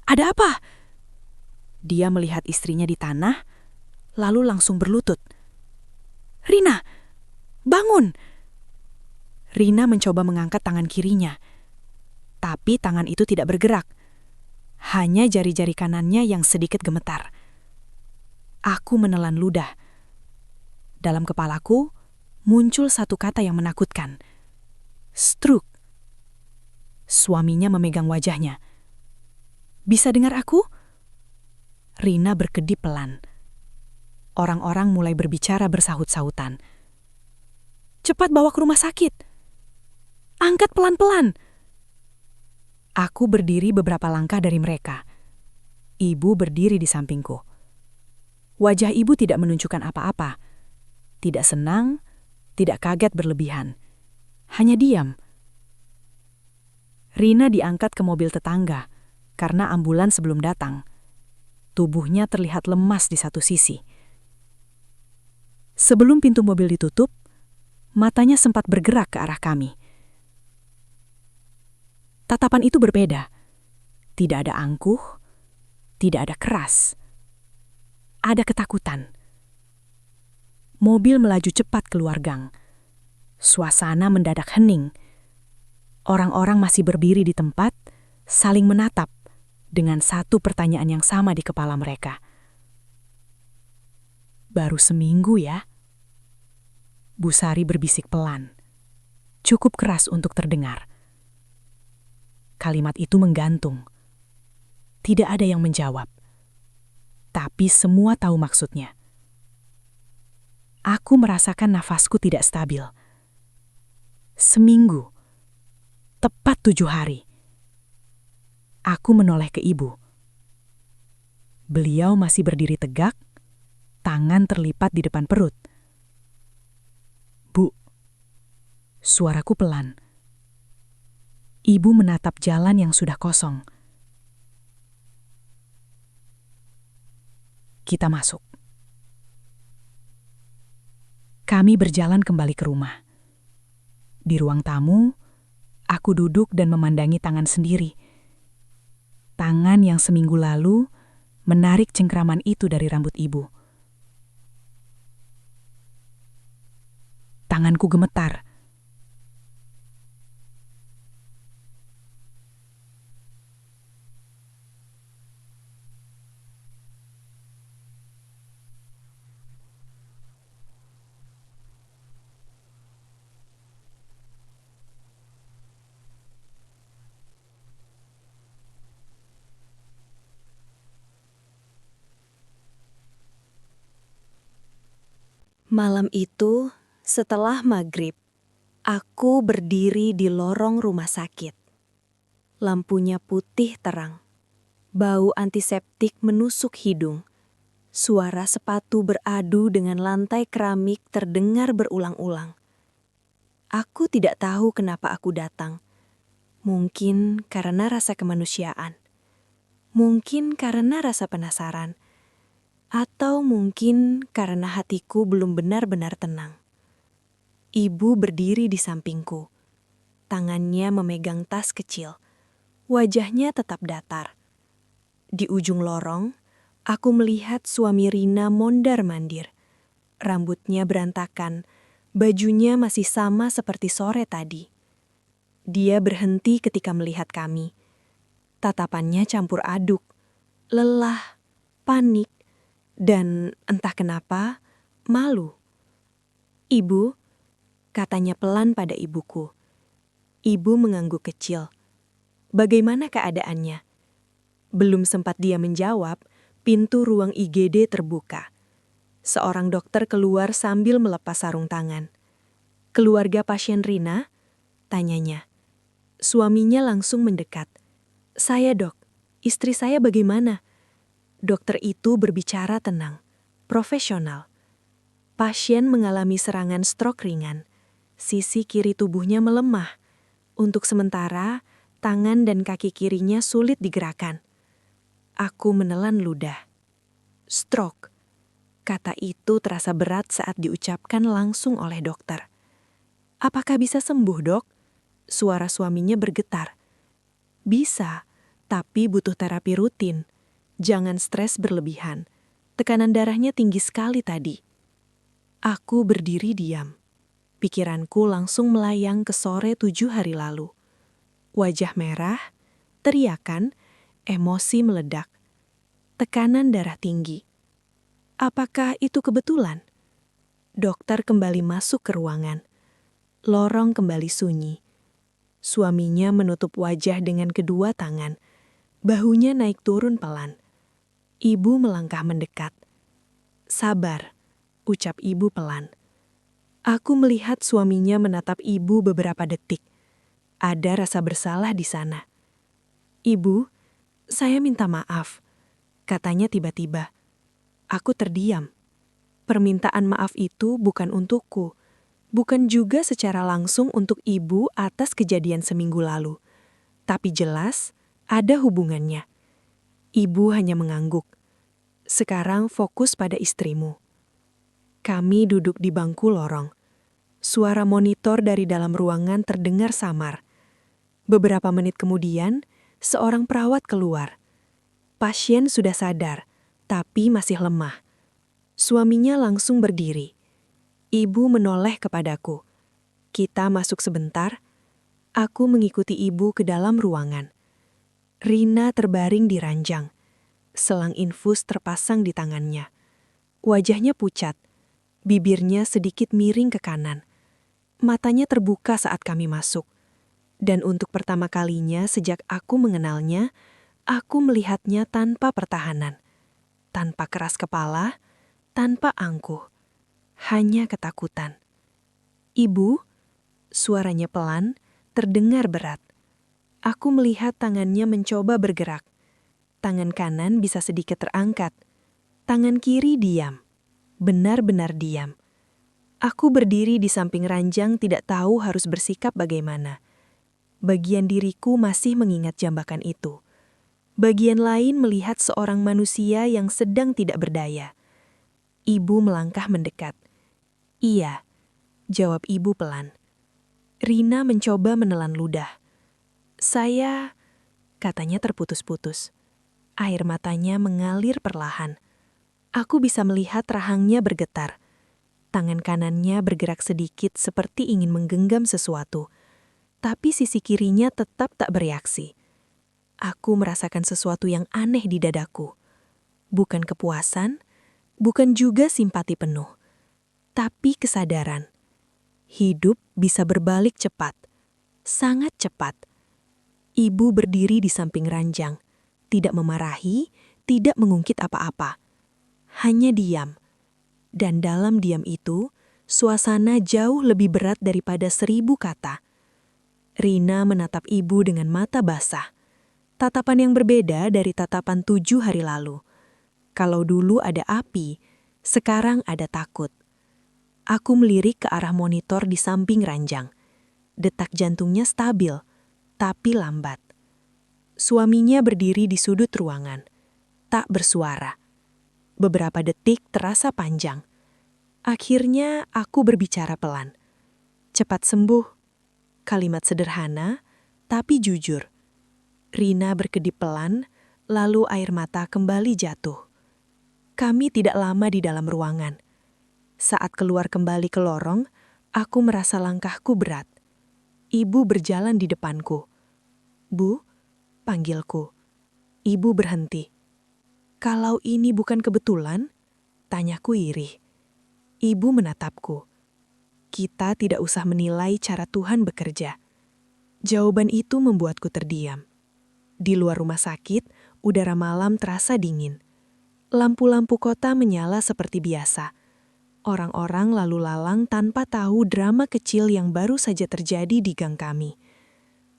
"Ada apa?" Dia melihat istrinya di tanah, lalu langsung berlutut. "Rina, bangun!" Rina mencoba mengangkat tangan kirinya, tapi tangan itu tidak bergerak. Hanya jari-jari kanannya yang sedikit gemetar. Aku menelan ludah. Dalam kepalaku, muncul satu kata yang menakutkan. Stroke. Suaminya memegang wajahnya. "Bisa dengar aku?" Rina berkedip pelan. Orang-orang mulai berbicara bersahut-sahutan. "Cepat bawa ke rumah sakit. Angkat pelan-pelan." Aku berdiri beberapa langkah dari mereka. Ibu berdiri di sampingku. Wajah ibu tidak menunjukkan apa-apa. Tidak senang, Tidak kaget berlebihan. Hanya diam. Rina diangkat ke mobil tetangga karena ambulans belum datang. Tubuhnya terlihat lemas di satu sisi. Sebelum pintu mobil ditutup, matanya sempat bergerak ke arah kami. Tatapan itu berbeda. Tidak ada angkuh, tidak ada keras. Ada ketakutan. Mobil melaju cepat keluar gang. Suasana mendadak hening. Orang-orang masih berdiri di tempat, saling menatap dengan satu pertanyaan yang sama di kepala mereka. Baru seminggu ya? Bu Sari berbisik pelan. Cukup keras untuk terdengar. Kalimat itu menggantung. Tidak ada yang menjawab. Tapi semua tahu maksudnya. Aku merasakan nafasku tidak stabil. Seminggu. Tepat 7 hari. Aku menoleh ke ibu. Beliau masih berdiri tegak, tangan terlipat di depan perut. Bu, suaraku pelan. Ibu menatap jalan yang sudah kosong. Kita masuk. Kami berjalan kembali ke rumah. Di ruang tamu, aku duduk dan memandangi tangan sendiri. Tangan yang seminggu lalu menarik cengkraman itu dari rambut ibu. Tanganku gemetar. Malam itu, setelah maghrib, aku berdiri di lorong rumah sakit. Lampunya putih terang. Bau antiseptik menusuk hidung. Suara sepatu beradu dengan lantai keramik terdengar berulang-ulang. Aku tidak tahu kenapa aku datang. Mungkin karena rasa kemanusiaan. Mungkin karena rasa penasaran. Atau mungkin karena hatiku belum benar-benar tenang. Ibu berdiri di sampingku. Tangannya memegang tas kecil. Wajahnya tetap datar. Di ujung lorong, aku melihat suami Rina mondar-mandir. Rambutnya berantakan, bajunya masih sama seperti sore tadi. Dia berhenti ketika melihat kami. Tatapannya campur aduk, lelah, panik, dan entah kenapa, malu. "Ibu," katanya pelan pada ibuku. Ibu mengangguk kecil. Bagaimana keadaannya? Belum sempat dia menjawab, pintu ruang IGD terbuka. Seorang dokter keluar sambil melepas sarung tangan. "Keluarga pasien Rina?" tanyanya. Suaminya langsung mendekat. "Saya, Dok. Istri saya bagaimana?" Dokter itu berbicara tenang, profesional. Pasien mengalami serangan stroke ringan. Sisi kiri tubuhnya melemah. Untuk sementara, tangan dan kaki kirinya sulit digerakkan. Aku menelan ludah. Stroke. Kata itu terasa berat saat diucapkan langsung oleh dokter. "Apakah bisa sembuh, Dok?" Suara suaminya bergetar. "Bisa, tapi butuh terapi rutin. Jangan stres berlebihan. Tekanan darahnya tinggi sekali tadi." Aku berdiri diam. Pikiranku langsung melayang ke sore 7 hari lalu. Wajah merah, teriakan, emosi meledak. Tekanan darah tinggi. Apakah itu kebetulan? Dokter kembali masuk ke ruangan. Lorong kembali sunyi. Suaminya menutup wajah dengan kedua tangan. Bahunya naik turun pelan. Ibu melangkah mendekat. "Sabar," ucap ibu pelan. Aku melihat suaminya menatap ibu beberapa detik. Ada rasa bersalah di sana. "Ibu, saya minta maaf," katanya tiba-tiba. Aku terdiam. Permintaan maaf itu bukan untukku. Bukan juga secara langsung untuk ibu atas kejadian seminggu lalu. Tapi jelas ada hubungannya. Ibu hanya mengangguk. Sekarang fokus pada istrimu. Kami duduk di bangku lorong. Suara monitor dari dalam ruangan terdengar samar. Beberapa menit kemudian, seorang perawat keluar. Pasien sudah sadar, tapi masih lemah. Suaminya langsung berdiri. Ibu menoleh kepadaku. Kita masuk sebentar. Aku mengikuti ibu ke dalam ruangan. Rina terbaring di ranjang. Selang infus terpasang di tangannya. Wajahnya pucat. Bibirnya sedikit miring ke kanan. Matanya terbuka saat kami masuk. Dan untuk pertama kalinya sejak aku mengenalnya, aku melihatnya tanpa pertahanan. Tanpa keras kepala, tanpa angkuh. Hanya ketakutan. Ibu, suaranya pelan, terdengar berat. Aku melihat tangannya mencoba bergerak. Tangan kanan bisa sedikit terangkat. Tangan kiri diam. Benar-benar diam. Aku berdiri di samping ranjang tidak tahu harus bersikap bagaimana. Bagian diriku masih mengingat jambakan itu. Bagian lain melihat seorang manusia yang sedang tidak berdaya. Ibu melangkah mendekat. Iya, jawab ibu pelan. Rina mencoba menelan ludah. Saya, katanya terputus-putus. Air matanya mengalir perlahan. Aku bisa melihat rahangnya bergetar. Tangan kanannya bergerak sedikit seperti ingin menggenggam sesuatu. Tapi sisi kirinya tetap tak bereaksi. Aku merasakan sesuatu yang aneh di dadaku. Bukan kepuasan, bukan juga simpati penuh. Tapi kesadaran. Hidup bisa berbalik cepat. Sangat cepat. Ibu berdiri di samping ranjang. Tidak memarahi, tidak mengungkit apa-apa. Hanya diam. Dan dalam diam itu, suasana jauh lebih berat daripada 1000 kata. Rina menatap ibu dengan mata basah. Tatapan yang berbeda dari tatapan 7 hari lalu. Kalau dulu ada api, sekarang ada takut. Aku melirik ke arah monitor di samping ranjang. Detak jantungnya stabil, tapi lambat. Suaminya berdiri di sudut ruangan. Tak bersuara. Beberapa detik terasa panjang. Akhirnya aku berbicara pelan. Cepat sembuh. Kalimat sederhana, tapi jujur. Rina berkedip pelan, lalu air mata kembali jatuh. Kami tidak lama di dalam ruangan. Saat keluar kembali ke lorong, aku merasa langkahku berat. Ibu berjalan di depanku. Bu, panggilku. Ibu berhenti. Kalau ini bukan kebetulan, tanyaku irih. Ibu menatapku. Kita tidak usah menilai cara Tuhan bekerja. Jawaban itu membuatku terdiam. Di luar rumah sakit, udara malam terasa dingin. Lampu-lampu kota menyala seperti biasa. Orang-orang lalu lalang tanpa tahu drama kecil yang baru saja terjadi di gang kami.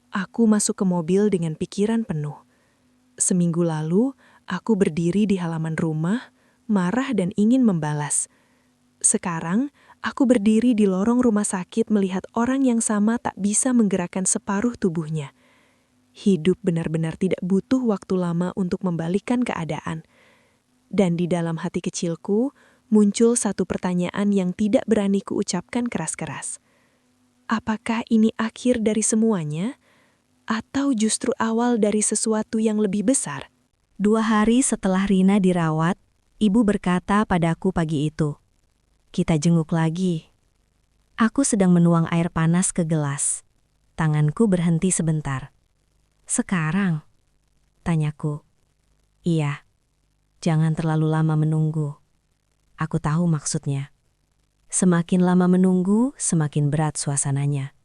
Aku masuk ke mobil dengan pikiran penuh. Seminggu lalu, aku berdiri di halaman rumah, marah dan ingin membalas. Sekarang, aku berdiri di lorong rumah sakit melihat orang yang sama tak bisa menggerakkan separuh tubuhnya. Hidup benar-benar tidak butuh waktu lama untuk membalikkan keadaan. Dan di dalam hati kecilku, muncul satu pertanyaan yang tidak berani kuucapkan keras-keras. Apakah ini akhir dari semuanya? Atau justru awal dari sesuatu yang lebih besar? 2 hari setelah Rina dirawat, ibu berkata padaku pagi itu, "Kita jenguk lagi." Aku sedang menuang air panas ke gelas. Tanganku berhenti sebentar. "Sekarang?" tanyaku. "Iya, jangan terlalu lama menunggu." Aku tahu maksudnya. Semakin lama menunggu, semakin berat suasananya.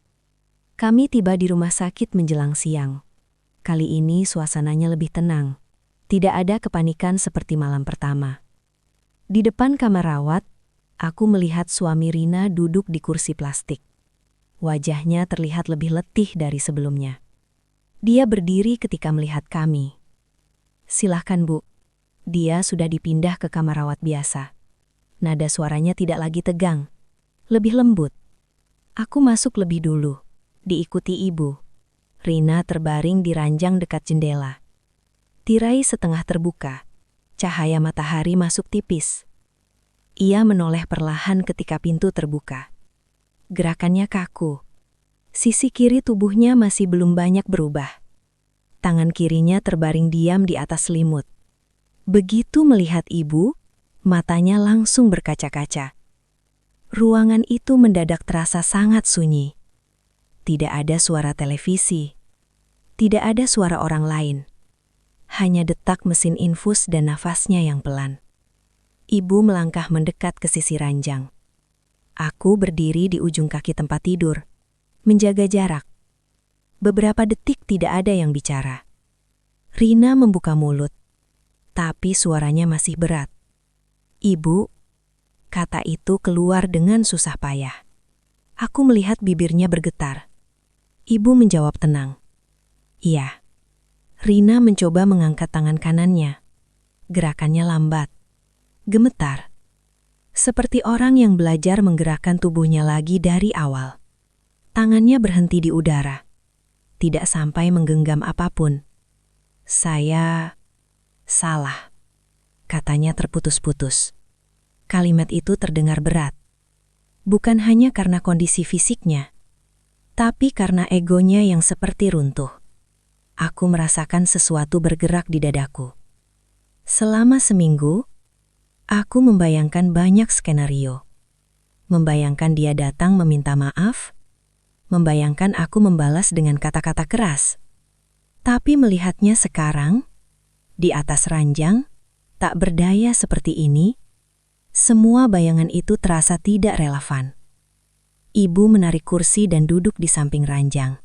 Kami tiba di rumah sakit menjelang siang. Kali ini suasananya lebih tenang. Tidak ada kepanikan seperti malam pertama. Di depan kamar rawat, aku melihat suami Rina duduk di kursi plastik. Wajahnya terlihat lebih letih dari sebelumnya. Dia berdiri ketika melihat kami. "Silahkan, Bu." Dia sudah dipindah ke kamar rawat biasa. Nada suaranya tidak lagi tegang, lebih lembut. Aku masuk lebih dulu, diikuti ibu. Rina terbaring di ranjang dekat jendela. Tirai setengah terbuka, cahaya matahari masuk tipis. Ia menoleh perlahan ketika pintu terbuka. Gerakannya kaku. Sisi kiri tubuhnya masih belum banyak berubah. Tangan kirinya terbaring diam di atas selimut. Begitu melihat ibu, matanya langsung berkaca-kaca. Ruangan itu mendadak terasa sangat sunyi. Tidak ada suara televisi. Tidak ada suara orang lain. Hanya detak mesin infus dan nafasnya yang pelan. Ibu melangkah mendekat ke sisi ranjang. Aku berdiri di ujung kaki tempat tidur, menjaga jarak. Beberapa detik tidak ada yang bicara. Rina membuka mulut, tapi suaranya masih berat. "Ibu," kata itu keluar dengan susah payah. Aku melihat bibirnya bergetar. Ibu menjawab tenang. "Iya." Rina mencoba mengangkat tangan kanannya. Gerakannya lambat, gemetar. Seperti orang yang belajar menggerakkan tubuhnya lagi dari awal. Tangannya berhenti di udara. Tidak sampai menggenggam apapun. "Saya salah," katanya terputus-putus. Kalimat itu terdengar berat. Bukan hanya karena kondisi fisiknya, tapi karena egonya yang seperti runtuh. Aku merasakan sesuatu bergerak di dadaku. Selama seminggu, aku membayangkan banyak skenario. Membayangkan dia datang meminta maaf, membayangkan aku membalas dengan kata-kata keras. Tapi melihatnya sekarang, di atas ranjang, tak berdaya seperti ini, semua bayangan itu terasa tidak relevan. Ibu menarik kursi dan duduk di samping ranjang.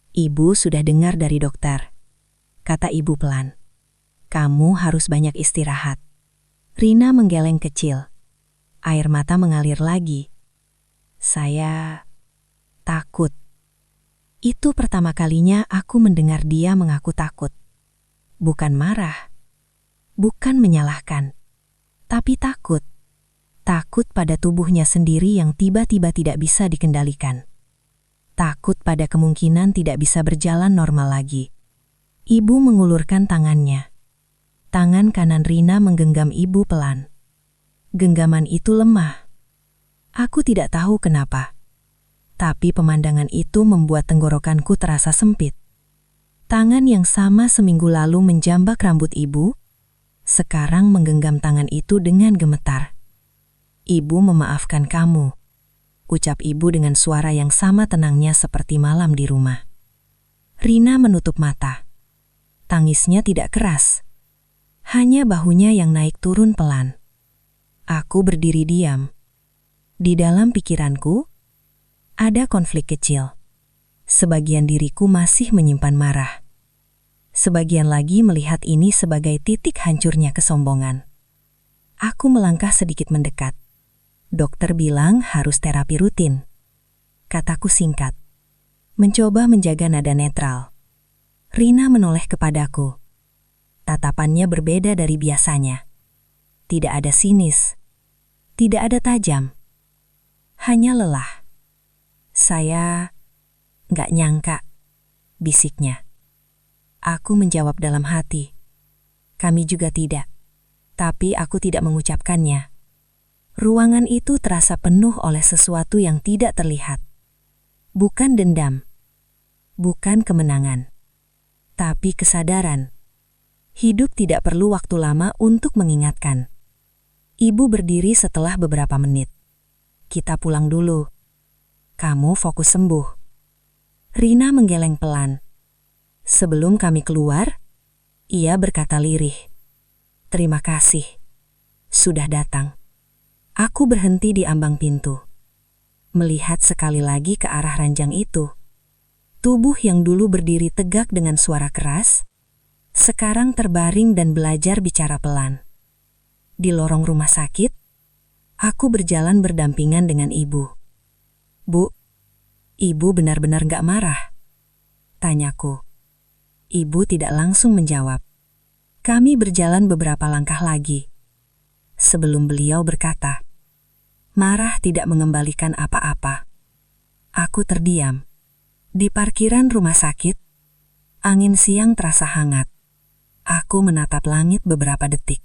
"Ibu sudah dengar dari dokter," kata ibu pelan. "Kamu harus banyak istirahat." Rina menggeleng kecil. Air mata mengalir lagi. "Saya takut." Itu pertama kalinya aku mendengar dia mengaku takut. Bukan marah, bukan menyalahkan, tapi takut. Takut pada tubuhnya sendiri yang tiba-tiba tidak bisa dikendalikan. Takut pada kemungkinan tidak bisa berjalan normal lagi. Ibu mengulurkan tangannya. Tangan kanan Rina menggenggam ibu pelan. Genggaman itu lemah. Aku tidak tahu kenapa. Tapi pemandangan itu membuat tenggorokanku terasa sempit. Tangan yang sama seminggu lalu menjambak rambut ibu, sekarang menggenggam tangan itu dengan gemetar. "Ibu memaafkan kamu," ucap ibu dengan suara yang sama tenangnya seperti malam di rumah. Rina menutup mata. Tangisnya tidak keras. Hanya bahunya yang naik turun pelan. Aku berdiri diam. Di dalam pikiranku, ada konflik kecil. Sebagian diriku masih menyimpan marah. Sebagian lagi melihat ini sebagai titik hancurnya kesombongan. Aku melangkah sedikit mendekat. "Dokter bilang harus terapi rutin," kataku singkat. Mencoba menjaga nada netral. Rina menoleh kepadaku. Tatapannya berbeda dari biasanya. Tidak ada sinis. Tidak ada tajam. Hanya lelah. "Saya nggak nyangka," bisiknya. Aku menjawab dalam hati. "Kami juga tidak." Tapi aku tidak mengucapkannya. Ruangan itu terasa penuh oleh sesuatu yang tidak terlihat. Bukan dendam. Bukan kemenangan. Tapi kesadaran. Hidup tidak perlu waktu lama untuk mengingatkan. Ibu berdiri setelah beberapa menit. "Kita pulang dulu. Kamu fokus sembuh." Rina menggeleng pelan. Sebelum kami keluar, ia berkata lirih, "Terima kasih. Sudah datang." Aku berhenti di ambang pintu. Melihat sekali lagi ke arah ranjang itu. Tubuh yang dulu berdiri tegak dengan suara keras, sekarang terbaring dan belajar bicara pelan. Di lorong rumah sakit, aku berjalan berdampingan dengan ibu. "Bu, ibu benar-benar gak marah?" tanyaku. Ibu tidak langsung menjawab. Kami berjalan beberapa langkah lagi. Sebelum beliau berkata, "Marah tidak mengembalikan apa-apa. Aku terdiam. Di parkiran rumah sakit, angin siang terasa hangat. Aku menatap langit beberapa detik.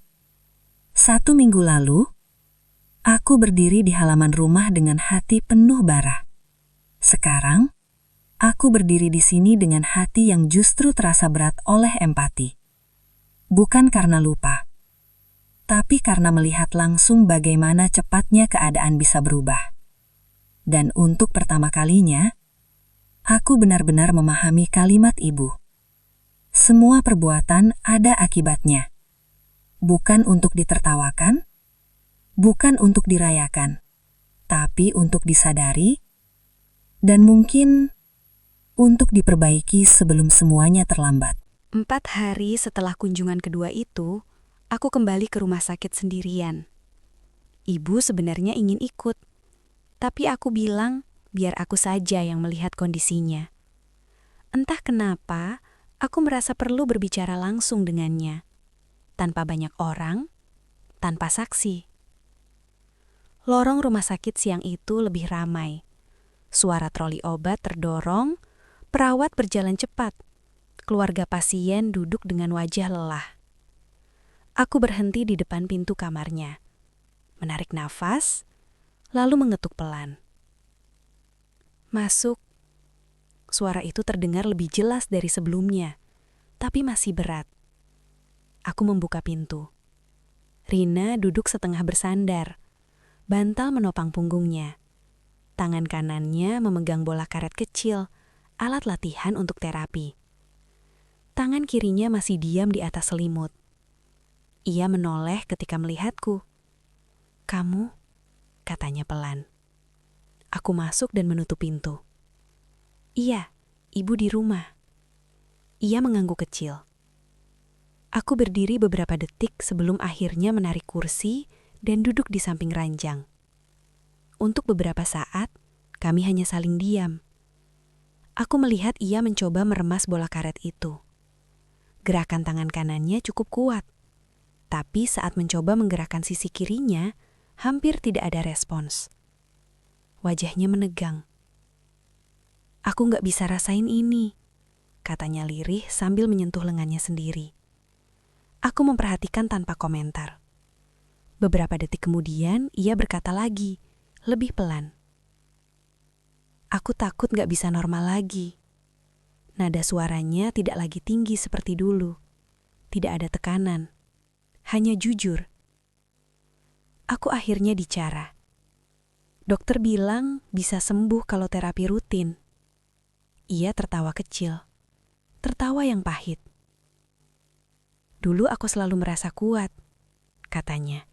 1 minggu lalu, aku berdiri di halaman rumah dengan hati penuh bara. Sekarang, aku berdiri di sini dengan hati yang justru terasa berat oleh empati. Bukan karena lupa, tapi karena melihat langsung bagaimana cepatnya keadaan bisa berubah. Dan untuk pertama kalinya, aku benar-benar memahami kalimat ibu. Semua perbuatan ada akibatnya. Bukan untuk ditertawakan, bukan untuk dirayakan, tapi untuk disadari, dan mungkin untuk diperbaiki sebelum semuanya terlambat. 4 hari setelah kunjungan kedua itu, aku kembali ke rumah sakit sendirian. Ibu sebenarnya ingin ikut, tapi aku bilang biar aku saja yang melihat kondisinya. Entah kenapa, aku merasa perlu berbicara langsung dengannya. Tanpa banyak orang, tanpa saksi. Lorong rumah sakit siang itu lebih ramai. Suara troli obat terdorong, perawat berjalan cepat. Keluarga pasien duduk dengan wajah lelah. Aku berhenti di depan pintu kamarnya. Menarik nafas, lalu mengetuk pelan. Masuk. Suara itu terdengar lebih jelas dari sebelumnya, tapi masih berat. Aku membuka pintu. Rina duduk setengah bersandar, bantal menopang punggungnya. Tangan kanannya memegang bola karet kecil, alat latihan untuk terapi. Tangan kirinya masih diam di atas selimut. Ia menoleh ketika melihatku. "Kamu?" katanya pelan. Aku masuk dan menutup pintu. "Iya, ibu di rumah." Ia mengangguk kecil. Aku berdiri beberapa detik sebelum akhirnya menarik kursi dan duduk di samping ranjang. Untuk beberapa saat, kami hanya saling diam. Aku melihat ia mencoba meremas bola karet itu. Gerakan tangan kanannya cukup kuat, tapi saat mencoba menggerakkan sisi kirinya, hampir tidak ada respons. Wajahnya menegang. "Aku nggak bisa rasain ini," katanya lirih sambil menyentuh lengannya sendiri. Aku memperhatikan tanpa komentar. Beberapa detik kemudian, ia berkata lagi, lebih pelan. "Aku takut nggak bisa normal lagi." Nada suaranya tidak lagi tinggi seperti dulu. Tidak ada tekanan. Hanya jujur. Aku akhirnya bicara. "Dokter bilang bisa sembuh kalau terapi rutin." Ia tertawa kecil. Tertawa yang pahit. "Dulu aku selalu merasa kuat," katanya.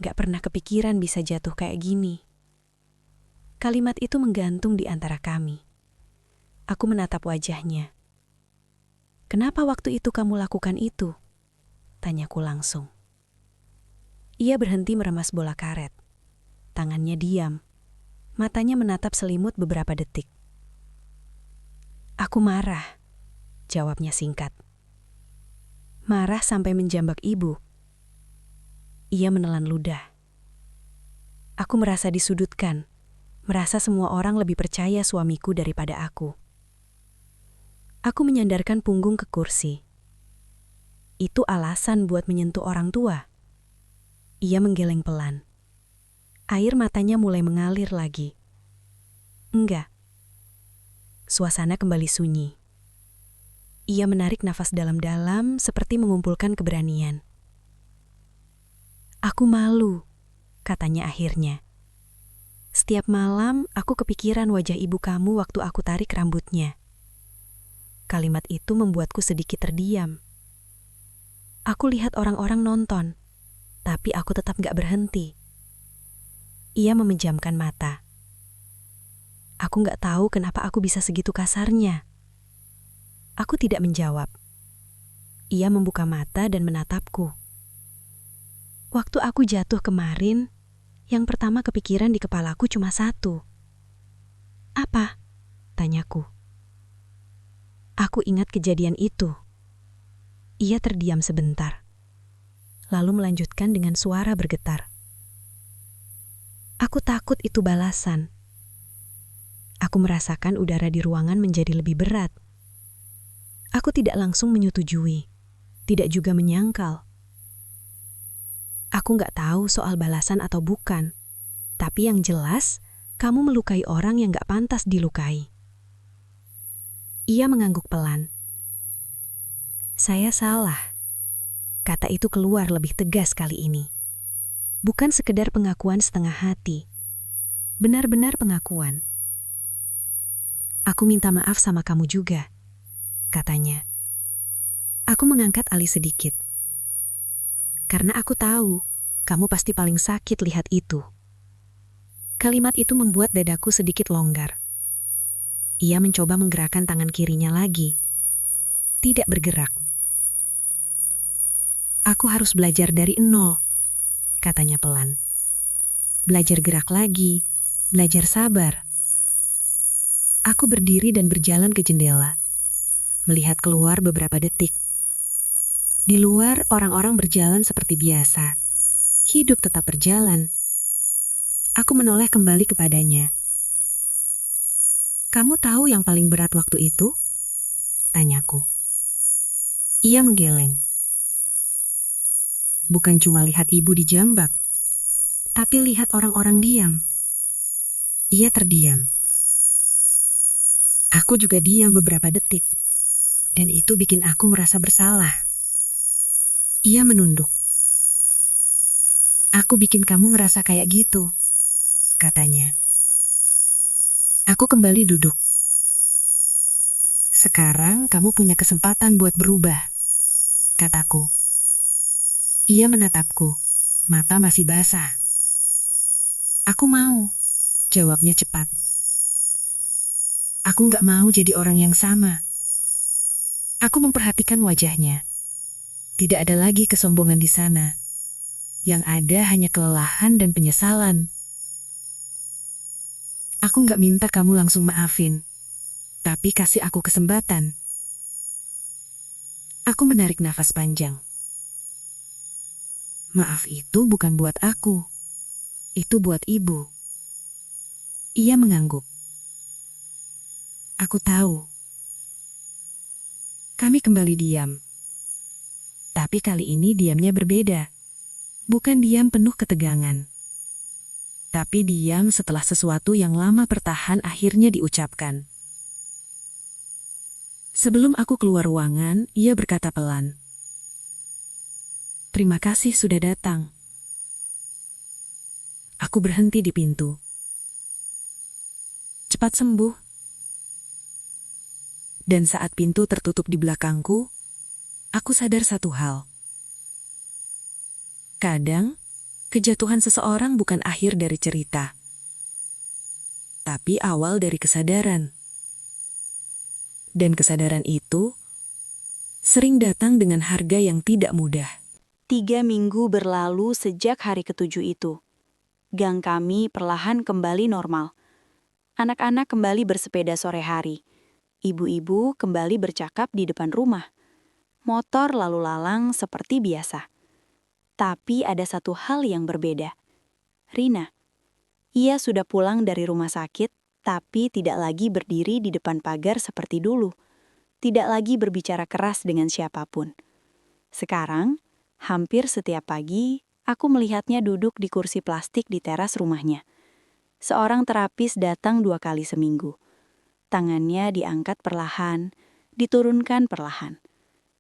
"Gak pernah kepikiran bisa jatuh kayak gini." Kalimat itu menggantung di antara kami. Aku menatap wajahnya. "Kenapa waktu itu kamu lakukan itu?" tanyaku langsung. Ia berhenti meremas bola karet. Tangannya diam. Matanya menatap selimut beberapa detik. "Aku marah," jawabnya singkat. "Marah sampai menjambak ibu." Ia menelan ludah. Aku merasa disudutkan, merasa semua orang lebih percaya suamiku daripada aku. Aku menyandarkan punggung ke kursi. "Itu alasan buat menyentuh orang tua?" Ia menggeleng pelan. Air matanya mulai mengalir lagi. "Enggak." Suasana kembali sunyi. Ia menarik nafas dalam-dalam seperti mengumpulkan keberanian. "Aku malu," katanya akhirnya. "Setiap malam aku kepikiran wajah ibu kamu waktu aku tarik rambutnya." Kalimat itu membuatku sedikit terdiam. Aku lihat orang-orang nonton, tapi aku tetap gak berhenti. Ia memejamkan mata. Aku gak tahu kenapa aku bisa segitu kasarnya. Aku tidak menjawab. Ia membuka mata dan menatapku. "Waktu aku jatuh kemarin, yang pertama kepikiran di kepalaku cuma satu." "Apa?" tanyaku. Aku ingat kejadian itu. Ia terdiam sebentar, lalu melanjutkan dengan suara bergetar. "Aku takut itu balasan. Aku merasakan udara di ruangan menjadi lebih berat. Aku tidak langsung menyetujui, tidak juga menyangkal. Aku nggak tahu soal balasan atau bukan, tapi yang jelas, kamu melukai orang yang nggak pantas dilukai. Ia mengangguk pelan. Saya salah. Kata itu keluar lebih tegas kali ini. Bukan sekedar pengakuan setengah hati. Benar-benar pengakuan. Aku minta maaf sama kamu juga, katanya. Aku mengangkat alis sedikit. Karena aku tahu, kamu pasti paling sakit lihat itu. Kalimat itu membuat dadaku sedikit longgar. Ia mencoba menggerakkan tangan kirinya lagi. Tidak bergerak. Aku harus belajar dari nol, katanya pelan. Belajar gerak lagi, belajar sabar. Aku berdiri dan berjalan ke jendela, melihat keluar beberapa detik. Di luar, orang-orang berjalan seperti biasa. Hidup tetap berjalan. Aku menoleh kembali kepadanya. Kamu tahu yang paling berat waktu itu? Tanyaku. Ia menggeleng. Bukan cuma lihat ibu dijambak, tapi lihat orang-orang diam. Ia terdiam. Aku juga diam beberapa detik, dan itu bikin aku merasa bersalah. Ia menunduk. Aku bikin kamu ngerasa kayak gitu, katanya. Aku kembali duduk. Sekarang kamu punya kesempatan buat berubah, kataku. Ia menatapku, mata masih basah. Aku mau, jawabnya cepat. Aku nggak mau jadi orang yang sama. Aku memperhatikan wajahnya. Tidak ada lagi kesombongan di sana. Yang ada hanya kelelahan dan penyesalan. Aku nggak minta kamu langsung maafin, tapi kasih aku kesempatan. Aku menarik nafas panjang. Maaf itu bukan buat aku. Itu buat ibu. Ia mengangguk. Aku tahu. Kami kembali diam. Tapi kali ini diamnya berbeda. Bukan diam penuh ketegangan. Tapi diam setelah sesuatu yang lama bertahan akhirnya diucapkan. Sebelum aku keluar ruangan, ia berkata pelan. Terima kasih sudah datang. Aku berhenti di pintu. Cepat sembuh. Dan saat pintu tertutup di belakangku, aku sadar satu hal. Kadang, kejatuhan seseorang bukan akhir dari cerita, tapi awal dari kesadaran. Dan kesadaran itu sering datang dengan harga yang tidak mudah. 3 minggu berlalu sejak hari ketujuh itu. Gang kami perlahan kembali normal. Anak-anak kembali bersepeda sore hari. Ibu-ibu kembali bercakap di depan rumah. Motor lalu lalang seperti biasa. Tapi ada satu hal yang berbeda. Rina. Ia sudah pulang dari rumah sakit, tapi tidak lagi berdiri di depan pagar seperti dulu. Tidak lagi berbicara keras dengan siapapun. Sekarang, hampir setiap pagi, aku melihatnya duduk di kursi plastik di teras rumahnya. Seorang terapis datang 2 kali seminggu. Tangannya diangkat perlahan, diturunkan perlahan.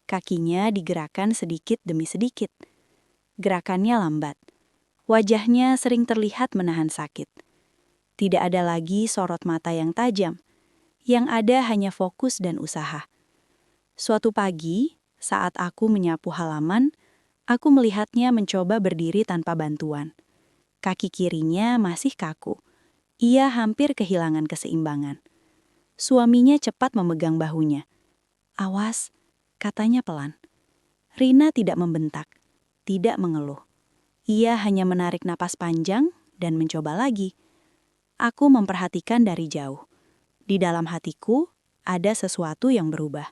Kakinya digerakkan sedikit demi sedikit. Gerakannya lambat. Wajahnya sering terlihat menahan sakit. Tidak ada lagi sorot mata yang tajam. Yang ada hanya fokus dan usaha. Suatu pagi, saat aku menyapu halaman, aku melihatnya mencoba berdiri tanpa bantuan. Kaki kirinya masih kaku. Ia hampir kehilangan keseimbangan. Suaminya cepat memegang bahunya. Awas, katanya pelan. Rina tidak membentak, tidak mengeluh. Ia hanya menarik napas panjang dan mencoba lagi. Aku memperhatikan dari jauh. Di dalam hatiku, ada sesuatu yang berubah.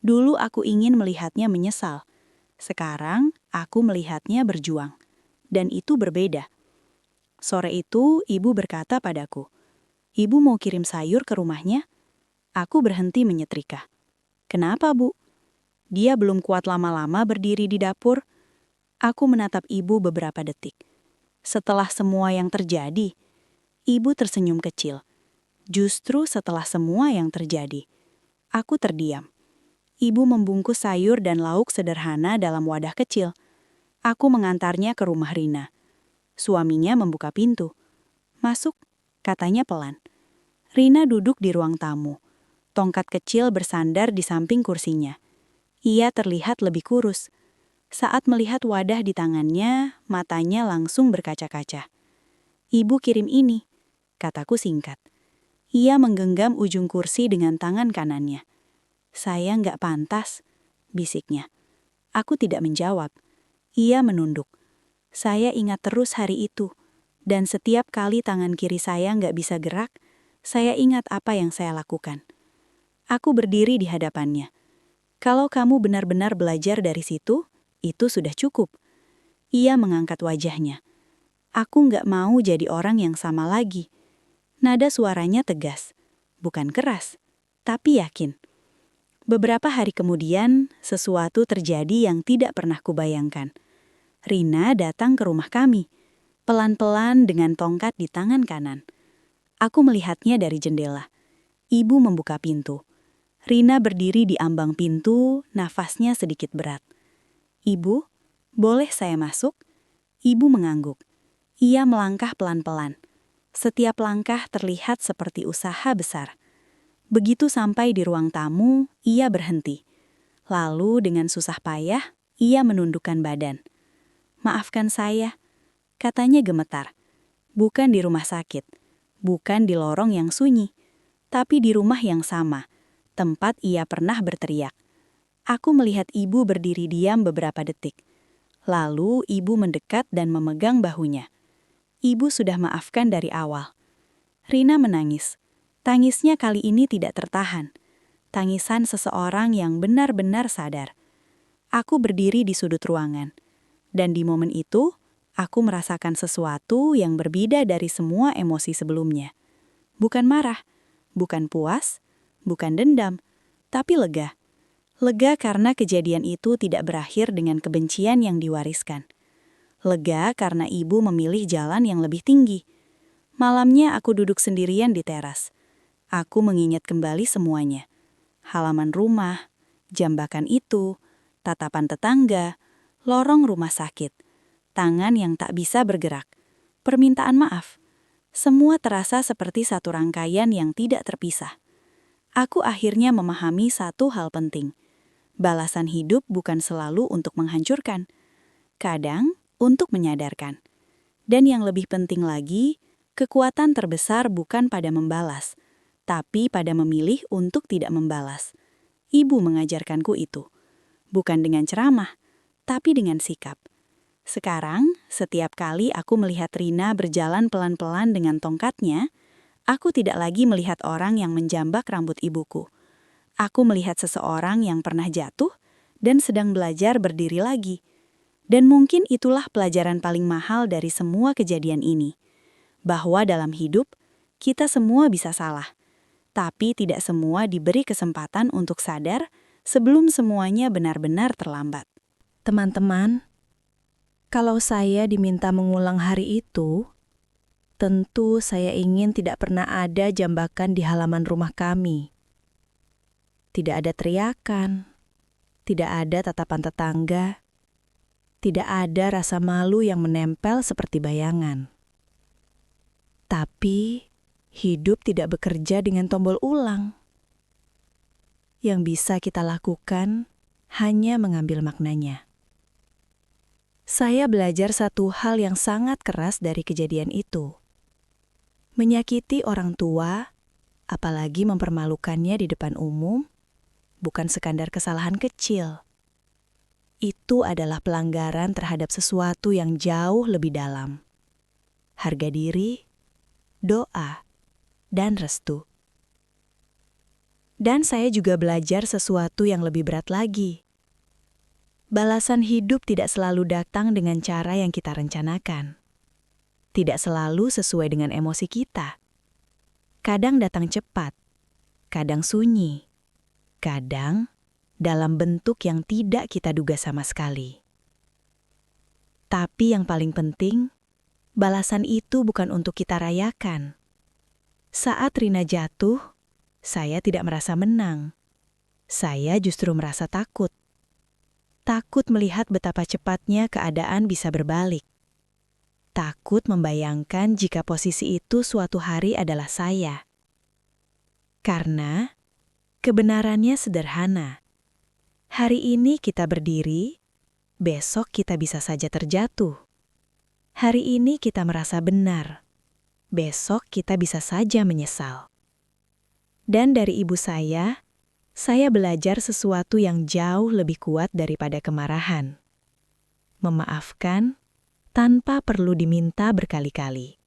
Dulu aku ingin melihatnya menyesal. Sekarang, aku melihatnya berjuang. Dan itu berbeda. Sore itu, ibu berkata padaku, Ibu mau kirim sayur ke rumahnya? Aku berhenti menyetrika. Kenapa, Bu? Dia belum kuat lama-lama berdiri di dapur. Aku menatap ibu beberapa detik. Setelah semua yang terjadi, ibu tersenyum kecil. Justru setelah semua yang terjadi, aku terdiam. Ibu membungkus sayur dan lauk sederhana dalam wadah kecil. Aku mengantarnya ke rumah Rina. Suaminya membuka pintu. "Masuk," katanya pelan. Rina duduk di ruang tamu. Tongkat kecil bersandar di samping kursinya. Ia terlihat lebih kurus. Saat melihat wadah di tangannya, matanya langsung berkaca-kaca. "Ibu kirim ini," kataku singkat. Ia menggenggam ujung kursi dengan tangan kanannya. "Saya nggak pantas," bisiknya. Aku tidak menjawab. Ia menunduk. Saya ingat terus hari itu, dan setiap kali tangan kiri saya nggak bisa gerak, saya ingat apa yang saya lakukan. Aku berdiri di hadapannya. "Kalau kamu benar-benar belajar dari situ, itu sudah cukup." Ia mengangkat wajahnya. "Aku nggak mau jadi orang yang sama lagi." Nada suaranya tegas, bukan keras, tapi yakin. Beberapa hari kemudian, sesuatu terjadi yang tidak pernah kubayangkan. Rina datang ke rumah kami, pelan-pelan dengan tongkat di tangan kanan. Aku melihatnya dari jendela. Ibu membuka pintu. Rina berdiri di ambang pintu, nafasnya sedikit berat. "Ibu, boleh saya masuk?" Ibu mengangguk. Ia melangkah pelan-pelan. Setiap langkah terlihat seperti usaha besar. Begitu sampai di ruang tamu, ia berhenti. Lalu dengan susah payah, ia menundukkan badan. "Maafkan saya," katanya gemetar. Bukan di rumah sakit, bukan di lorong yang sunyi, tapi di rumah yang sama, tempat ia pernah berteriak. Aku melihat ibu berdiri diam beberapa detik. Lalu ibu mendekat dan memegang bahunya. Ibu sudah maafkan dari awal. Rina menangis. Tangisnya kali ini tidak tertahan. Tangisan seseorang yang benar-benar sadar. Aku berdiri di sudut ruangan. Dan di momen itu, aku merasakan sesuatu yang berbeda dari semua emosi sebelumnya. Bukan marah, bukan puas, bukan dendam, tapi lega. Lega karena kejadian itu tidak berakhir dengan kebencian yang diwariskan. Lega karena ibu memilih jalan yang lebih tinggi. Malamnya aku duduk sendirian di teras. Aku mengingat kembali semuanya. Halaman rumah, jambakan itu, tatapan tetangga, lorong rumah sakit, tangan yang tak bisa bergerak, permintaan maaf. Semua terasa seperti satu rangkaian yang tidak terpisah. Aku akhirnya memahami satu hal penting. Balasan hidup bukan selalu untuk menghancurkan. Kadang untuk menyadarkan. Dan yang lebih penting lagi, kekuatan terbesar bukan pada membalas, tapi pada memilih untuk tidak membalas. Ibu mengajarkanku itu. Bukan dengan ceramah, tapi dengan sikap. Sekarang, setiap kali aku melihat Rina berjalan pelan-pelan dengan tongkatnya, aku tidak lagi melihat orang yang menjambak rambut ibuku. Aku melihat seseorang yang pernah jatuh dan sedang belajar berdiri lagi. Dan mungkin itulah pelajaran paling mahal dari semua kejadian ini. Bahwa dalam hidup, kita semua bisa salah. Tapi tidak semua diberi kesempatan untuk sadar sebelum semuanya benar-benar terlambat. Teman-teman, kalau saya diminta mengulang hari itu, tentu saya ingin tidak pernah ada jambakan di halaman rumah kami. Tidak ada teriakan, tidak ada tatapan tetangga, tidak ada rasa malu yang menempel seperti bayangan. Tapi, hidup tidak bekerja dengan tombol ulang. Yang bisa kita lakukan hanya mengambil maknanya. Saya belajar satu hal yang sangat keras dari kejadian itu. Menyakiti orang tua, apalagi mempermalukannya di depan umum, bukan sekadar kesalahan kecil. Itu adalah pelanggaran terhadap sesuatu yang jauh lebih dalam. Harga diri, doa, dan restu. Dan saya juga belajar sesuatu yang lebih berat lagi. Balasan hidup tidak selalu datang dengan cara yang kita rencanakan. Tidak selalu sesuai dengan emosi kita. Kadang datang cepat, kadang sunyi, kadang dalam bentuk yang tidak kita duga sama sekali. Tapi yang paling penting, balasan itu bukan untuk kita rayakan. Saat Rina jatuh, saya tidak merasa menang. Saya justru merasa takut. Takut melihat betapa cepatnya keadaan bisa berbalik. Takut membayangkan jika posisi itu suatu hari adalah saya. Karena kebenarannya sederhana. Hari ini kita berdiri, besok kita bisa saja terjatuh. Hari ini kita merasa benar, besok kita bisa saja menyesal. Dan dari ibu saya belajar sesuatu yang jauh lebih kuat daripada kemarahan. Memaafkan tanpa perlu diminta berkali-kali.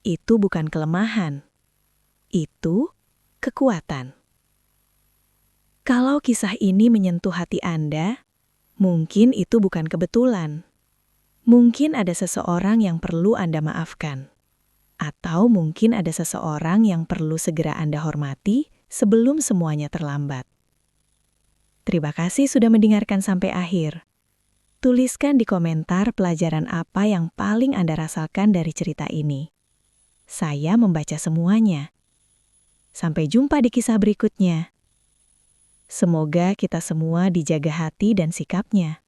Itu bukan kelemahan, itu kekuatan. Kalau kisah ini menyentuh hati Anda, mungkin itu bukan kebetulan. Mungkin ada seseorang yang perlu Anda maafkan. Atau mungkin ada seseorang yang perlu segera Anda hormati sebelum semuanya terlambat. Terima kasih sudah mendengarkan sampai akhir. Tuliskan di komentar pelajaran apa yang paling Anda rasakan dari cerita ini. Saya membaca semuanya. Sampai jumpa di kisah berikutnya. Semoga kita semua dijaga hati dan sikapnya.